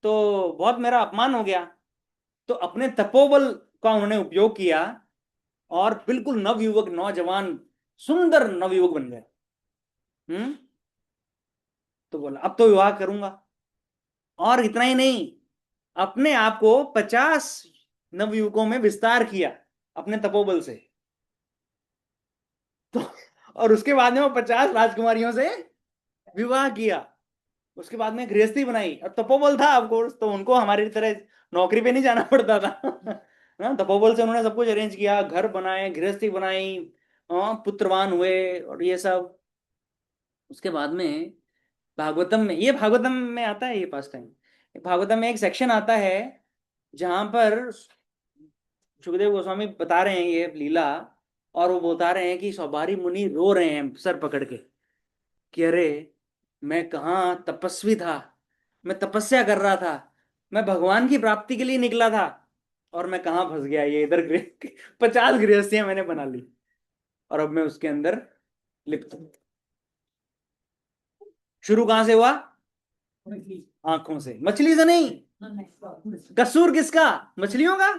तो बहुत मेरा अपमान हो गया। तो अपने तपोबल का उन्होंने उपयोग किया और बिल्कुल नवयुवक, नौजवान, सुंदर नवयुवक बन गए। तो बोला अब तो विवाह करूंगा। और इतना ही नहीं, अपने आप को 50 नवयुवकों में विस्तार किया अपने तपोबल से। तो और उसके बाद में वो 50 राजकुमारियों से विवाह किया। उसके बाद में गृहस्थी बनाई, और तपोबल था ऑफ कोर्स, तो उनको हमारी तरह नौकरी पे नहीं जाना पड़ता था ना, तपोबल से उन्होंने सब कुछ अरेंज किया, घर बनाए, गृहस्थी बनाई, पुत्रवान हुए और ये सब। उसके बाद में भागवतम में, ये भागवतम में आता है ये पास टाइम, भागवतम में एक सेक्शन आता है जहां पर सुखदेव गोस्वामी बता रहे हैं ये लीला, और वो बता रहे हैं कि सौबारी मुनि रो रहे हैं सर पकड़ के कि अरे मैं कहाँ तपस्वी था, मैं तपस्या कर रहा था, मैं भगवान की प्राप्ति के लिए निकला था, और मैं कहाँ फंस गया, ये इधर 50 गृहस्थियां मैंने बना ली और अब मैं उसके अंदर लिप्त हूं। शुरू कहां से हुआ? आंखों से, मछली से नहीं। कसूर किसका? मछलियों का?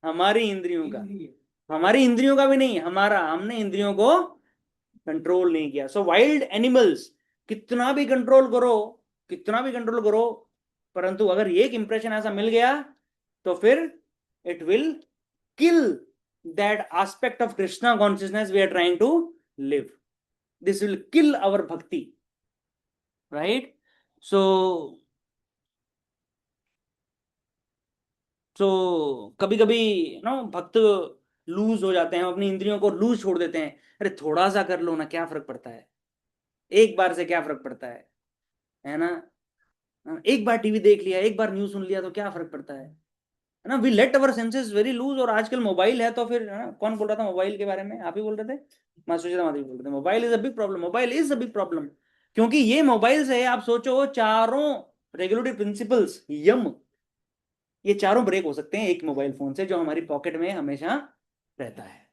हमारी इंद्रियों का। हमारी इंद्रियों का भी नहीं, हमारा, हमने इंद्रियों को कंट्रोल नहीं किया। सो वाइल्ड एनिमल्स कितना भी कंट्रोल करो, कितना भी कंट्रोल करो, परंतु अगर एक इंप्रेशन ऐसा मिल गया तो फिर it will kill that aspect of Krishna consciousness we are trying to live. This will kill our bhakti, right? सो कभी कभी नो भक्त लूज हो जाते हैं, अपनी इंद्रियों को लूज छोड़ देते हैं। अरे थोड़ा सा कर लो ना, क्या फर्क पड़ता है, एक बार से क्या फर्क पड़ता है ना? एक बार टीवी देख लिया, एक बार न्यूज सुन लिया तो क्या फर्क पड़ता है ना? We let our senses very loose. और आजकल मोबाइल है तो फिर, है ना, कौन बोल रहा था मोबाइल के बारे में? आप ही बोल रहे थे, मैं सुचिता माधवी बोल रहे थे, mobile is a big problem, mobile is a big problem. क्योंकि ये मोबाइल से आप सोचो चारों रेगुलेटरी प्रिंसिपल्स, यम, ये चारों ब्रेक हो सकते हैं एक मोबाइल फोन से जो हमारी पॉकेट में हमेशा रहता है।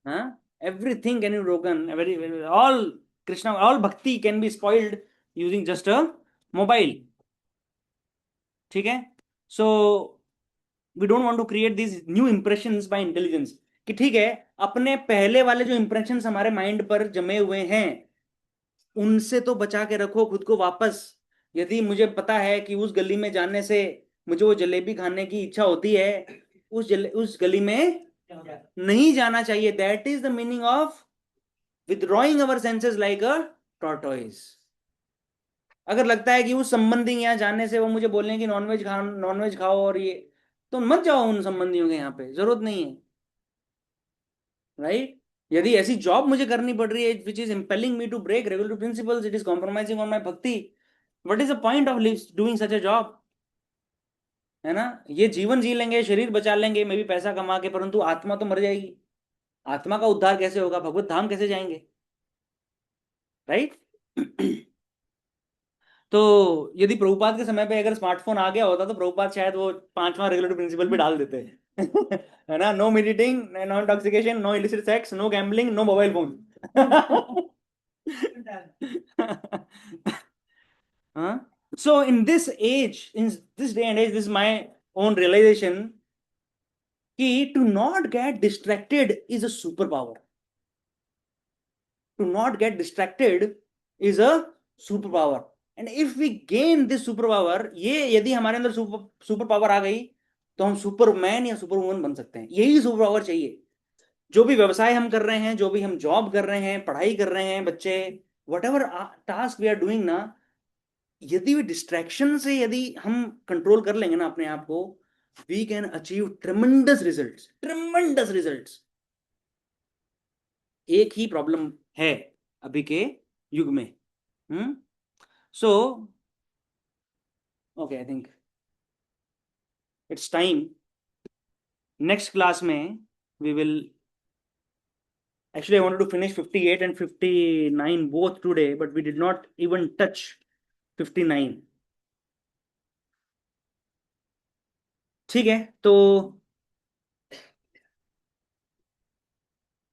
हाँ, everything can be broken, all Krishna, all bhakti can be spoiled using just a mobile. ठीक है? So we don't want to create this new impressions by intelligence, कि ठीक है अपने पहले वाले जो इंप्रेशंस हमारे माइंड पर जमे हुए हैं उनसे तो बचा के रखो खुद को वापस। यदि मुझे पता है कि उस गली में जाने से मुझे वो जलेबी खाने की इच्छा होती है, उस गली में नहीं जाना चाहिए। That is the meaning of withdrawing our senses like a tortoise. अगर लगता है कि उस संबंधी के यहाँ जाने से वो मुझे बोलें कि नॉनवेज खाओ और ये, तो मत जाओ उन संबंधियों के यहाँ पे, जरूरत नहीं है, राइट? यदि ऐसी जॉब मुझे करनी पड़ रही है which is impelling me to break regular principles, it is compromising on my bhakti, what is the point of doing such a job? है ना? ये जीवन जी लेंगे, शरीर बचा लेंगे, मे भी पैसा कमा के, परंतु आत्मा तो मर जाएगी। आत्मा का उद्धार कैसे होगा? भगवत धाम कैसे जाएंगे? राइट? तो यदि प्रभुपाद के समय पे अगर स्मार्टफोन आ गया होता तो प्रभुपाद शायद वो 5वां रेगुलेटरी प्रिंसिपल भी डाल देते है ना? No meeting, no intoxication, no illicit sex, no gambling, no mobile phone. हाँ, So in this age, in this day and age, this is my own realization कि to not get distracted is a superpower. To not get distracted is a superpower. And if we gain this superpower, ये यदि हमारे अंदर super power आ गई तो हम Superman या superwoman बन सकते हैं. यही सुपर पावर चाहिए. जो भी व्यवसाय हम कर रहे हैं, जो भी हम जॉब कर रहे हैं, पढ़ाई कर रहे हैं, बच्चे whatever task we are doing ना, यदि भी डिस्ट्रैक्शन से यदि हम कंट्रोल कर लेंगे ना अपने आप को, we can achieve tremendous results. Tremendous results. एक ही प्रॉब्लम है अभी के युग में. So okay, I think it's time. Next class में we will actually I wanted to finish 58 and 59 both today, but we did not even touch 59. ठीक है, तो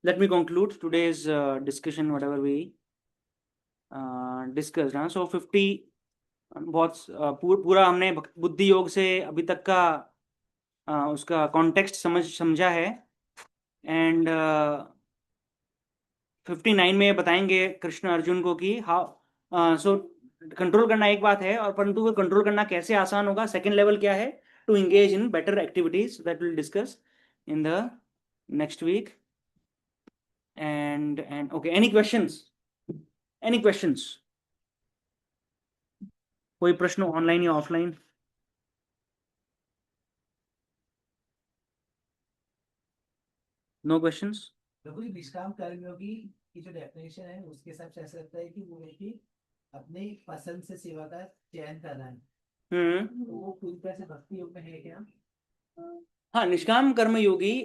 let me conclude today's discussion, whatever we discussed. So 50 बहुत पूरा हमने बुद्धि योग से अभी तक का उसका कॉन्टेक्स्ट समझा है. एंड 59 में बताएंगे कृष्ण अर्जुन को कि हाउ सो कंट्रोल करना एक बात है, और परंतु वो कंट्रोल करना कैसे आसान होगा. सेकंड लेवल क्या है, to engage in better activities, that will discuss in the next week. And okay, any questions? Any questions? कोई प्रश्न ऑनलाइन या offline? No questions? Prabhu ji, निष्काम कर्मयोगी की जो डेफिनेशन है उसके हिसाब से ऐसा लगता है कि वो व्यक्ति अपने पसंद से सेवा का चयन कर रहा है. तो वो पूरी तरह से भक्ति योग में है क्या? हाँ, निष्काम कर्म योगी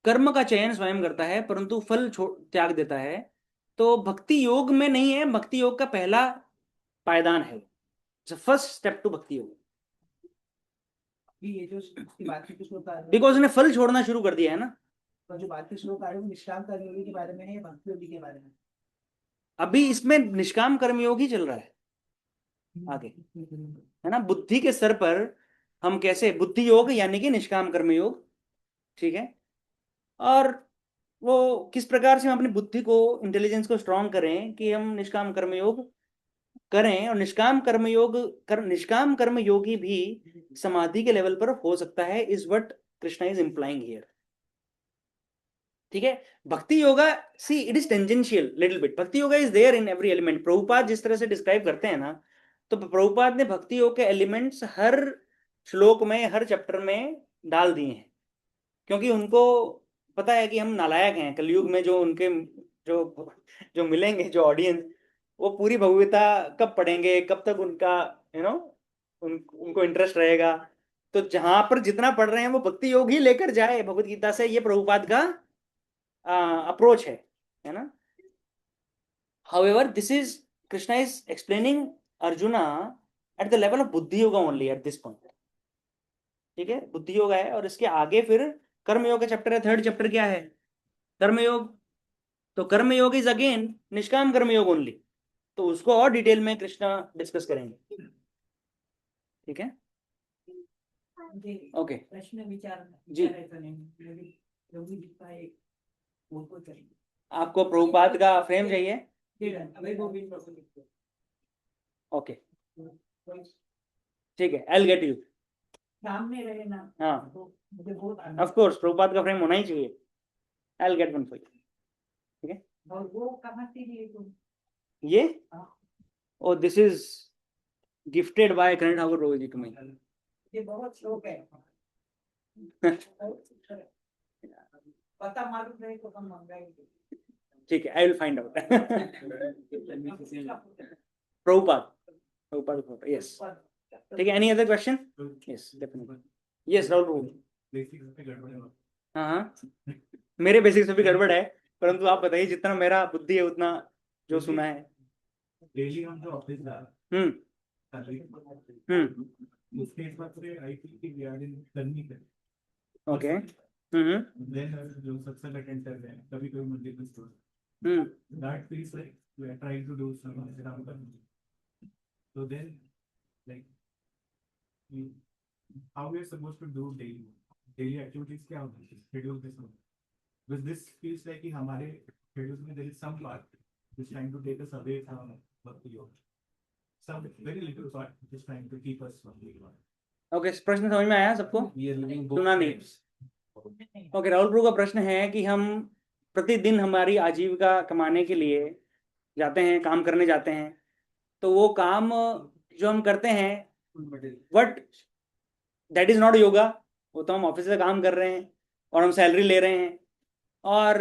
कर्म का चयन स्वयं करता है परंतु फल त्याग देता है. तो भक्ति योग में नहीं है, भक्ति योग का पहला पायदान है, फर्स्ट स्टेप टू भक्ति योग. ये जो इसकी बात की श्लोक आ रही है, बिकॉज उसने फल छोड़ना शुरू कर दिया है ना. तो जो बात की श्लोक आ रही है वो निष्काम कर्मयोगी के बारे में है या भक्ति योगी के बारे में? अभी इसमें निष्काम कर्मयोग ही चल रहा है आगे, है ना. बुद्धि के स्तर पर हम कैसे बुद्धि योग यानी कि निष्काम कर्मयोग, ठीक है, और वो किस प्रकार से हम अपनी बुद्धि को, इंटेलिजेंस को स्ट्रांग करें कि हम निष्काम कर्मयोग करें. और निष्काम कर्मयोगी भी समाधि के लेवल पर हो सकता है, is what Krishna is implying here. ठीक है. Bhakti yoga, see it is tangential little bit. Bhakti yoga is there in every element. Prabhupada जिस तरह से डिस्क्राइब करते हैं ना, तो प्रभुपाद ने भक्ति योग के एलिमेंट्स हर श्लोक में, हर चैप्टर में डाल दिए हैं, क्योंकि उनको पता है कि हम नालायक हैं कलयुग में. जो उनके जो मिलेंगे, जो ऑडियंस, वो पूरी भगवता कब पढ़ेंगे, कब तक उनका उनको इंटरेस्ट रहेगा. तो जहां पर जितना पढ़ रहे हैं वो भक्ति योग ही लेकर जाए भगवत गीता से, ये प्रभुपाद का अप्रोच है ना. However, this is Krishna is explaining Arjuna at the level of बुद्धि yoga only at this point. ठीक है, बुद्धि योगा है, और इसके आगे फिर कर्मयोग का चैप्टर है. थर्ड चैप्टर क्या है, कर्मयोग. तो कर्मयोग इज अगेन निष्काम कर्मयोग ओनली. तो उसको और डिटेल में कृष्णा डिस्कस करेंगे. ठीक है, ओके. प्रश्न विचार जी. योगी जी का एक फोटो चाहिए. आपको प्रभुपाद का फ्रेम चाहिए? ओके, ठीक है, आई विल गेट यू. सामने रहे ना. हाँ, तो मुझे बहुत ऑफ कोर्स प्रभुपाद का फ्रेम होना ही चाहिए. I will get one for you. ठीक है, और वो कहाँ से लिए तुम? ये oh this is gifted by Karan Thakur Prabhu ji to me. ये बहुत शौक है. पता मालूम नहीं तो हम मंगाएंगे. ठीक है, I will find out. Prabhupada, yes. ठीक है, any other question? Yes, definitely. Yes, Rahul Prabhu. हाँ, मेरे बेसिक्स में भी गड़बड़ है, परंतु आप बताइए, जितना मेरा बुद्धि है उतना जो सुना है. डेली हम जो ऑफिस जा उसके हिसाब से आई थिंक कि वी आर इन करनी है. ओके. देन जो सत्संग अटेंड कर रहे हैं, कभी कभी मंदिर में store that feels like we are trying to do some. So then like how we are supposed to do daily activities क्या होती है schedule के समय because this feels like कि हमारे schedule में there is some part which is trying to take us away from what we are some very little part which is trying to keep us from the work. Okay, प्रश्न समझ में आया सबको? We are living सुना नहीं? Okay, Rahul प्रभु का प्रश्न है कि हम प्रतिदिन हमारी आजीविका कमाने के लिए जाते हैं, काम करने जाते हैं, तो वो काम जो हम करते हैं but that is not yoga, वो तो हम ऑफिस से काम कर रहे हैं और हम सैलरी ले रहे हैं, और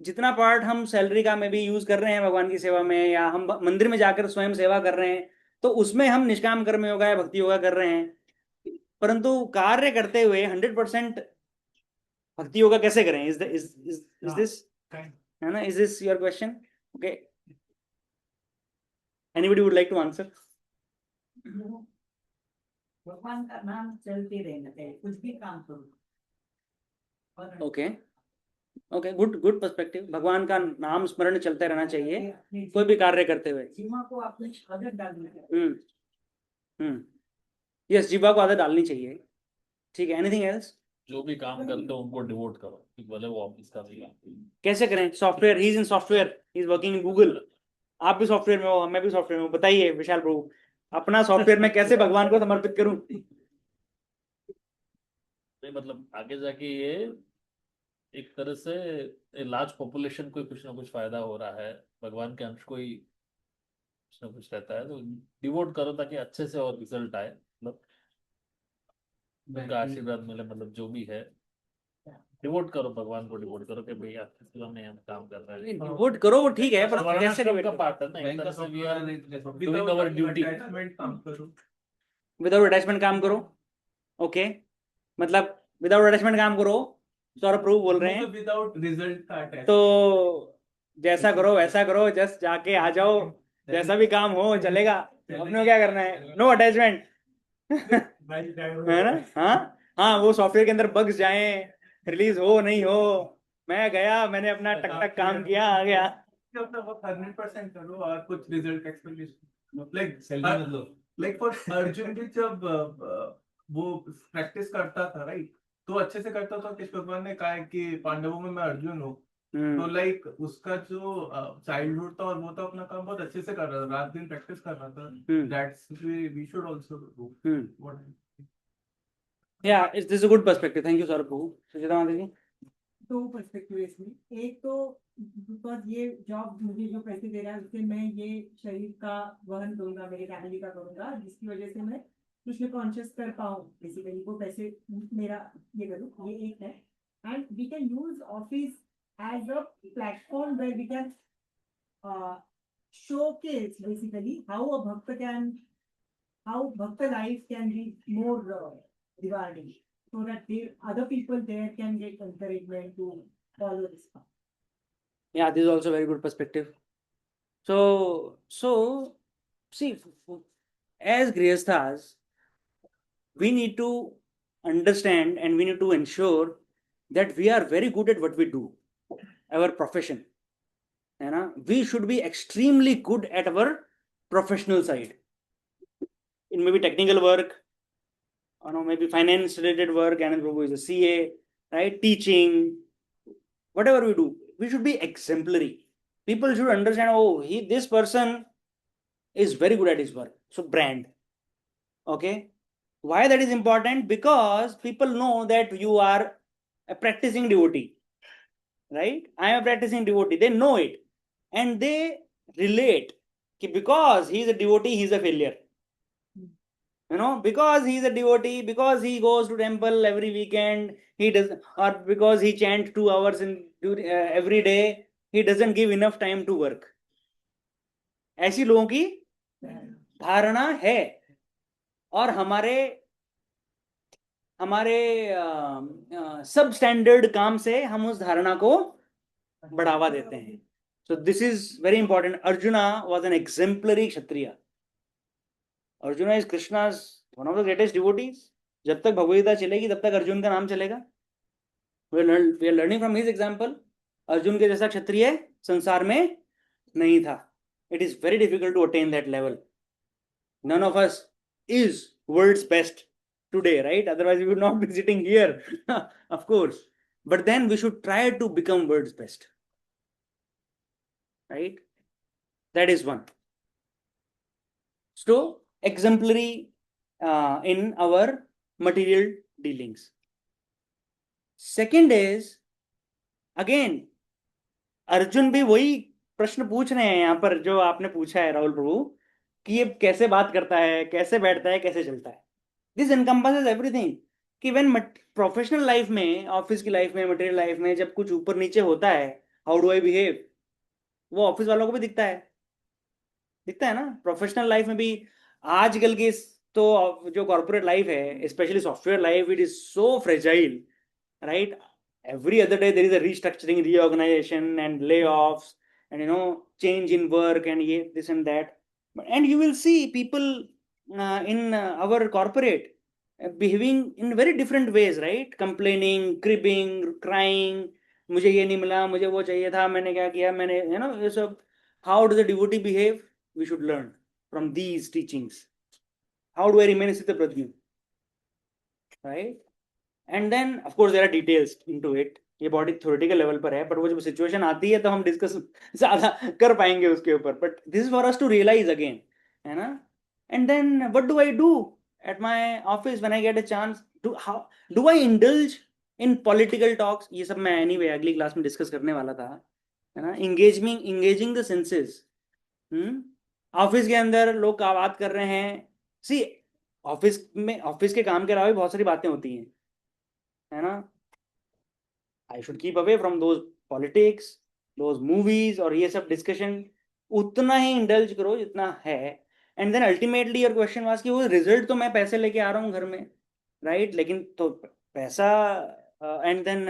जितना पार्ट हम सैलरी का में भी यूज कर रहे हैं भगवान की सेवा में, या हम मंदिर में जाकर स्वयं सेवा कर रहे हैं, तो उसमें हम निष्काम कर्म योगा या भक्ति योगा कर रहे हैं, परंतु कार्य करते हुए 100% भक्ति योगा कैसे करें? इज दिस है ना, is this your question? Okay, anybody would like to answer? भगवान का नाम चलते रहना चाहिए, कुछ भी काम करो। Okay okay, good perspective. भगवान का नाम स्मरण चलते रहना चाहिए कोई भी कार्य करते हुए। जीवा को आपने आदत डालनी चाहिए। यस, जीवा को आदत डालनी चाहिए। ठीक है, एनीथिंग एल्स? जो भी काम करते हो उनको डिवोट करो, भले वो ऑफिस का भी काम। कैसे करें? Software, he is in software, he is working in Google. आप भी सॉफ्टवेयर में हो, मैं भी सॉफ्टवेयर में हूँ। बताइए विशाल प्रभु, अपना सॉफ्टवेयर में कैसे भगवान को समर्पित करूं? नहीं मतलब आगे जाके ये एक तरह से लार्ज पॉपुलेशन को कुछ ना कुछ फायदा हो रहा है, भगवान के अंश को ही कुछ ना कुछ रहता है, तो डिवोट करो ताकि अच्छे से और रिजल्ट आए, मतलब उनका आशीर्वाद मिले, मतलब जो भी है डिवोट करो, भगवान को डिवोट करो कि भैया सेवा में हम काम कर रहे हैं। डिवोट करो वो ठीक है, पर कैसे वर्णाश्रम डिवोट का करो? पार्ट है ना, एक तरह से we are doing our duty। काम करो विदाउट अटैचमेंट काम करो। ओके, मतलब विदाउट अटैचमेंट काम करो, सौरभ प्रभु बोल रहे हैं। विदाउट रिजल्ट का अटैच तो जैसा करो वैसा करो, जस्ट जाके आ जाओ, जैसा भी काम हो चलेगा, अपने को क्या करना है? नो अटैचमेंट है ना? हाँ, वो सॉफ्टवेयर के अंदर बग्स जाएं, रिलीज हो नहीं हो, मैं गया, मैंने अपना टक टक काम किया, आ गया। अपना वर्क 100% करो और कुछ रिजल्ट एक्सपेक्टेशन सैलरी मतलब लाइक फॉर अर्जुन भी जब वो प्रैक्टिस करता था राइट, तो अच्छे से करता था। कृष्ण भगवान ने कहा है कि पांडवों में मैं अर्जुन हूँ, तो लाइक उसका जो चाइल्डहुड था और वो तो अपना काम बहुत अच्छे से कर रहा था, रात दिन प्रैक्टिस कर रहा था। That's we should also do what. Yeah this is a good perspective, thank you Saurabh Prabhu. Suchita Mata ji? दो पर्सपेक्टिव है इसमें। एक तो बिकॉज ये जॉब मुझे जो पैसे दे रहा है उससे मैं ये शरीर का वहन करूंगा, मेरी फैमिली का करूंगा, जिसकी वजह से मैं कृष्ण कॉन्शियस कर पाऊँ, बेसिकली वो पैसे मेरा ये करूँ, ये एक है। And we can use office as a platform where we can showcase basically how bhakta life can be more rewarding, so that other people there can get encouragement to follow this path. Yeah, this is also a very good perspective. So see, as grihasthas, we need to understand and we need to ensure that we are very good at what we do, our profession. है ना? We should be extremely good at our professional side. It may be technical work, or maybe finance related work, and Prabhu is a CA, right? Teaching, whatever we do, we should be exemplary. People should understand, oh, this person is very good at his work. So brand. Okay? Why that is important? Because people know that you are a practicing devotee. Right? I am a practicing devotee. They know it. And they relate. Because he is a devotee, he is a failure. You know, because he is a devotee, because he goes to temple every weekend, he does, or because he chants 2 hours every day, he doesn't give enough time to work. ऐसी लोगों की धारणा है, और हमारे सब standard काम से हम उस धारणा को बढ़ावा देते हैं. So this is very important. Arjuna was an exemplary Kshatriya. Arjuna is Krishna's one of the greatest devotees. जब तक भगवद गीता चलेगी तब तक अर्जुन का नाम चलेगा. We are learning from his example. Arjun के जैसा क्षत्रिय संसार में नहीं था. It is very difficult to attain that level. None of us is world's best today, right? Otherwise we would not be sitting here. Of course, but then we should try to become world's best, right? That is one. So exemplary in our material dealings. Second is, again, Arjun भी वही प्रश्न पूछ रहे हैं यहाँ पर जो आपने पूछा है राहुल प्रभु, कि ये कैसे बात करता है, कैसे बैठता है, कैसे चलता है. This encompasses everything. कि व्हेन प्रोफेशनल लाइफ में, ऑफिस की लाइफ में, मटेरियल लाइफ में जब कुछ ऊपर नीचे होता है, हाउ डू आई बिहेव, वो ऑफिस वालों को भी दिखता है ना. प्रोफेशनल लाइफ में भी आजकल की तो जो कॉर्पोरेट लाइफ है, specially software life, it is so fragile, right. Every other day there is a restructuring, reorganization, and layoffs, and change in work, and this and that. And you will see people in our corporate behaving in very different ways, right? Complaining, cribbing, crying. मुझे ये नहीं मिला, मुझे वो चाहिए था, मैंने क्या किया, मैंने ये सब. How does a devotee behave? We should learn from these teachings. How do I remain Sthita Prajna? Right? And then of course there are details into it. ये बहुत थ्योरेटिकल लेवल पर है, बट वो जब सिचुएशन आती है तो हम डिस्कस ज्यादा कर पाएंगे उसके ऊपर. But this is for us to realise again, है ना. And then what do I do at my office when I get a chance? Do I indulge in political talks? ये सब मैं एनीवे अगली क्लास में डिस्कस करने वाला था, है ना. Engaging the senses. ऑफिस के अंदर लोग बात कर रहे हैं. सी, ऑफिस के काम के अलावा भी बहुत सारी बातें होती हैं, है ना. I should keep away from those politics, those movies और ये सब डिस्कशन. उतना ही इंडल्ज करो जितना है. And then ultimately your question was कि वो रिजल्ट तो मैं पैसे लेके आ रहा हूँ घर में, राइट. लेकिन तो पैसा, and then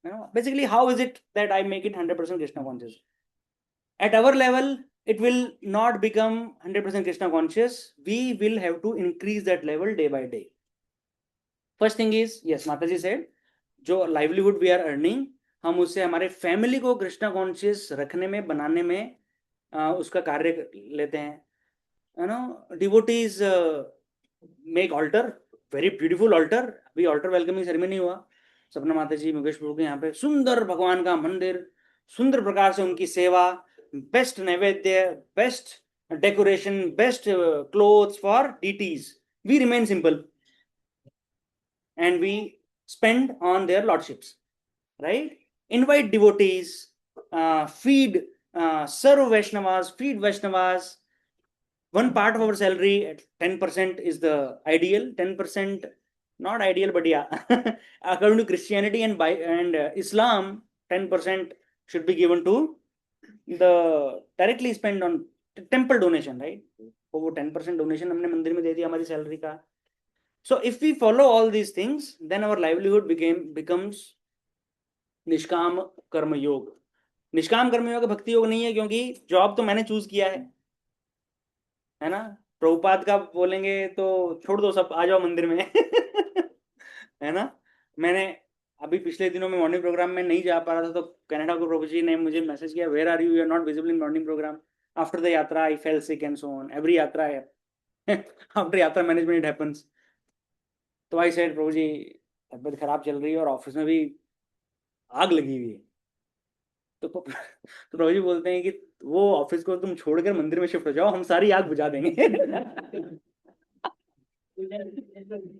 basically how is it that I make it 100% Krishna conscious? At our level it will not become 100% Krishna conscious. We will have to increase that level day by day. First thing is, yes, Mataji said, जो livelihood we are earning, हम उससे हमारे family को Krishna conscious रखने में, बनाने में उसका कार्य लेते हैं, है ना. Devotees make altar, very beautiful altar. अभी ऑल्टर वेलकमिंग सेरेमनी हुआ, सपना माता जी, मुकेश प्रभु के यहाँ पे सुंदर भगवान का मंदिर, सुंदर प्रकार से उनकी सेवा, बेस्ट नैवेद्य, best decoration, best clothes for DTs. We remain simple and we spend on their lordships, right? Invite devotees, feed, serve Vaishnavas, feed Vaishnavas. One part of our salary at 10% is the ideal. 10% not ideal, but yeah, according to Christianity and Islam, 10% should be given to the directly spent on temple donation, right? वो 10% donation हमने मंदिर में दे दिया हमारी salary का. So if we follow all these things, then our livelihood becomes निष्काम कर्म योग. निष्काम कर्म योग भक्ति योग नहीं है, क्योंकि जॉब तो मैंने चूज किया है ना. प्रभुपाद का बोलेंगे तो छोड़ दो सब, आ जाओ मंदिर में. है ना. मैंने अभी पिछले दिनों में मॉर्निंग प्रोग्राम में नहीं जा पा रहा था, तो कनाडा को प्रभु जी ने मुझे मैसेज किया, where are you, you are not visible in morning program. After the yatra I fell sick and so on. Every yatra है आफ्टर यात्रा मैनेजमेंट इट हैपेंस. तो आई सेड, प्रभु जी तबियत खराब चल रही है और ऑफिस में भी आग लगी हुई है. तो प्रभु जी बोलते हैं कि वो ऑफिस को तुम छोड़कर मंदिर में शिफ्ट हो जाओ, हम सारी आग बुझा देंगे.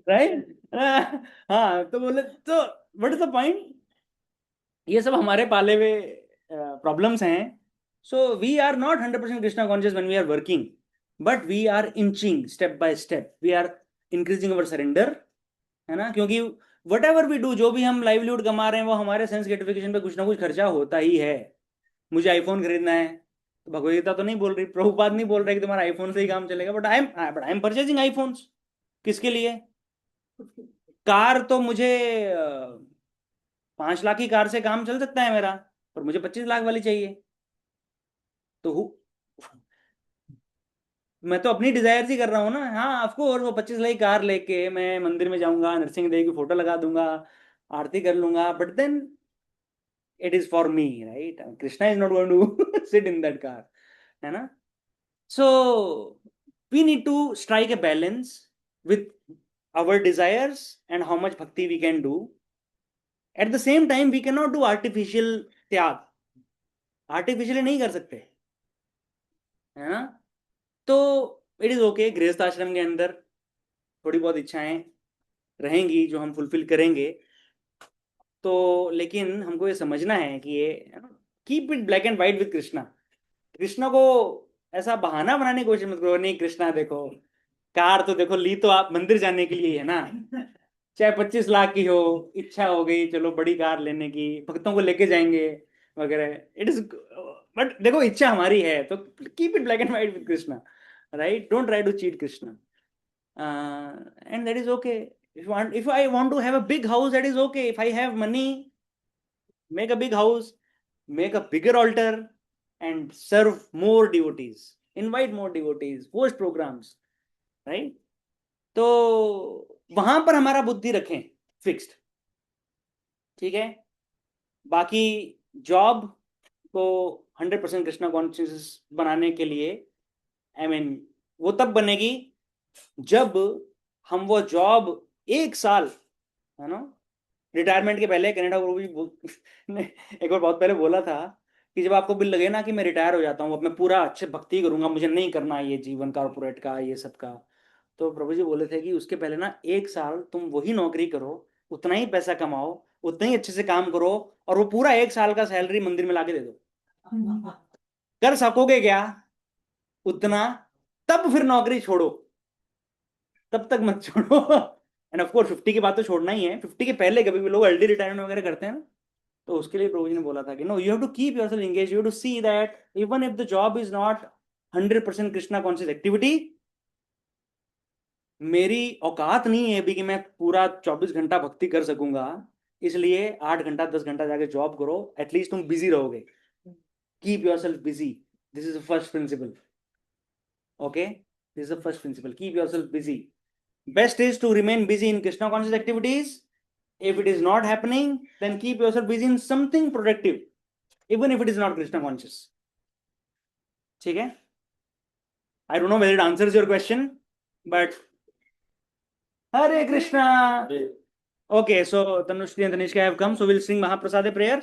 राइट. हाँ, तो बोले तो व्हाट इज द पॉइंट? ये सब हमारे पाले हुए प्रॉब्लम्स हैं. So we are not 100% Krishna conscious when we are working, but we are inching step by step. We are increasing our surrender, है ना. क्योंकि वट एवर वी डू, जो भी हम लाइवलीहुड कमा रहे हैं, वो हमारे सेंस ग्रेटिफिकेशन पे कुछ ना कुछ खर्चा होता ही है. मुझे आईफोन खरीदना है, तो भगवदगीता तो नहीं बोल रही, प्रभुपाद नहीं बोल रहे कि तुम्हारा आईफोन से ही काम चलेगा, but I M purchasing iPhones. किसके लिए? कार तो मुझे 5 लाख की कार से काम चल सकता है मेरा, पर मुझे 25 लाख वाली चाहिए. तो मैं तो अपनी डिजायर ही कर रहा हूँ ना. हाँ, ऑफ कोर्स वो 25 लाख की कार लेके मैं मंदिर में जाऊंगा, नरसिंह देव की फोटो लगा दूंगा, आरती कर लूंगा, but then it is for me, right. Krishna is not going to sit in that car, है ना. So we need to strike a balance with our desires and how much bhakti we can do. At the same time, we cannot do artificial त्याग, artificially नहीं कर सकते, है ना? तो it is okay, गृहस्थ आश्रम के अंदर थोड़ी बहुत इच्छाएं रहेंगी जो हम फुलफिल करेंगे, तो लेकिन हमको ये समझना है कि ये keep it black and white with Krishna. Krishna को ऐसा बहाना बनाने की कोशिश मत करो. नहीं कृष्णा देखो, कार तो देखो ली तो आप मंदिर जाने के लिए है ना, चाहे 25 लाख की हो, इच्छा हो गई चलो बड़ी कार लेने की, भक्तों को लेके जाएंगे वगैरह. इट इज, बट देखो इच्छा हमारी है तो keep it black and white with Krishna, right? Don't try to cheat Krishna, and that is okay. If I want to have a big house, that is okay. If I have money, make a big house, make a bigger altar, and serve more devotees. Invite more devotees, host programs, right? तो वहां पर हमारा बुद्धि रखें fixed, ठीक है? बाकी job को 100% कृष्णा कॉन्शियस बनाने के लिए, I mean, वो तब बनेगी जब हम वो जॉब 1 साल, है ना, रिटायरमेंट के पहले कनाडा ने एक बार बहुत पहले बोला था कि जब आपको बिल लगे ना कि मैं रिटायर हो जाता हूँ, अब मैं पूरा अच्छे भक्ति करूंगा, मुझे नहीं करना ये जीवन कॉर्पोरेट का ये सब का, तो प्रभु जी बोले थे कि उसके पहले ना 1 साल तुम वही नौकरी करो, उतना ही पैसा कमाओ, उतना ही अच्छे से काम करो, और वो पूरा 1 साल का सैलरी मंदिर में लाके दे दो. कर सकोगे क्या उतना? तब फिर नौकरी छोड़ो, तब तक मत छोड़ो. एंड ऑफ कोर्स 50 के बाद तो छोड़ना ही है. 50 के पहले कभी भी लोग अर्ली रिटायरमेंट वगैरह करते हैं ना, तो उसके लिए प्रभु जी ने बोला था कि no, you have to keep yourself engage, you have to see that even if the job is not 100% Krishna conscious activity, मेरी औकात नहीं है अभी कि मैं पूरा 24 घंटा भक्ति कर सकूंगा, इसलिए 8 घंटा 10 घंटा जाके जॉब करो, एटलीस्ट तुम बिजी रहोगे. Keep yourself busy, this is the first principle. Okay, this is the first principle, keep yourself busy. Best is to remain busy in Krishna conscious activities. If it is not happening, then keep yourself busy in something productive, even if it is not Krishna conscious. ठीक है? I don't know whether it answers your question, but Hare Krishna. Okay, so Tanushri and Tanishka have come, so we'll sing Mahaprasad prayer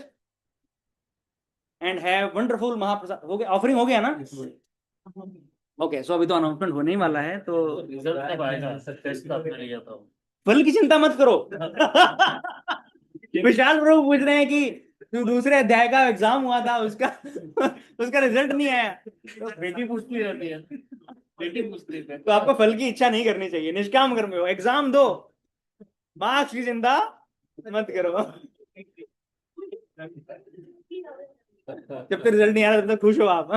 and have wonderful Mahaprasad. हो गया, offering हो गया ना? Okay, सो अभी तो announcement होने ही वाला है, तो रिजल्ट कब आएगा? टेस्ट तो आपने लिया था. फल की चिंता मत करो. विशाल प्रभु पूछ रहे हैं कि जो दूसरे अध्याय का एग्जाम हुआ था उसका उसका रिजल्ट नहीं आया. तो बेटी पूछती रहती है, बेटी पूछती है. तो आपको फल की इच्छा नहीं करनी चाहिए, निष्काम कर्म हो, एग्जाम दो, मार्क्स की चिंता मत करो. जब तक रिजल्ट नहीं आ रहा तब तक खुश हो आप.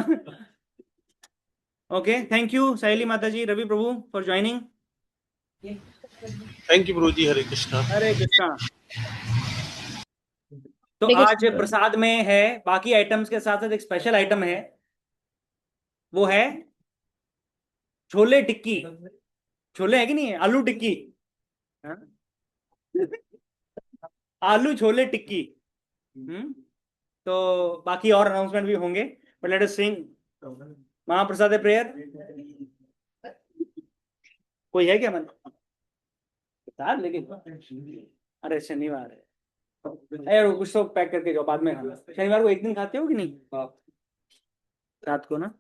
ओके, थैंक यू साइली माता जी, रवि प्रभु फॉर ज्वाइनिंग. थैंक यू प्रभु जी. हरे कृष्णा. हरे कृष्णा. तो आज प्रसाद में है, बाकी आइटम्स के साथ साथ एक स्पेशल आइटम है, वो है छोले टिक्की. छोले है कि नहीं है? आलू टिक्की, आलू छोले टिक्की. तो बाकी और अनाउंसमेंट भी होंगे, बट लेट अस सिंग महाप्रसाद प्रेयर. कोई है क्या मन प्रसाद? लेकिन अरे शनिवार है यार, कुछ तो पैक करके जाओ, बाद में खाना. शनिवार को एक दिन खाते हो कि नहीं रात को ना?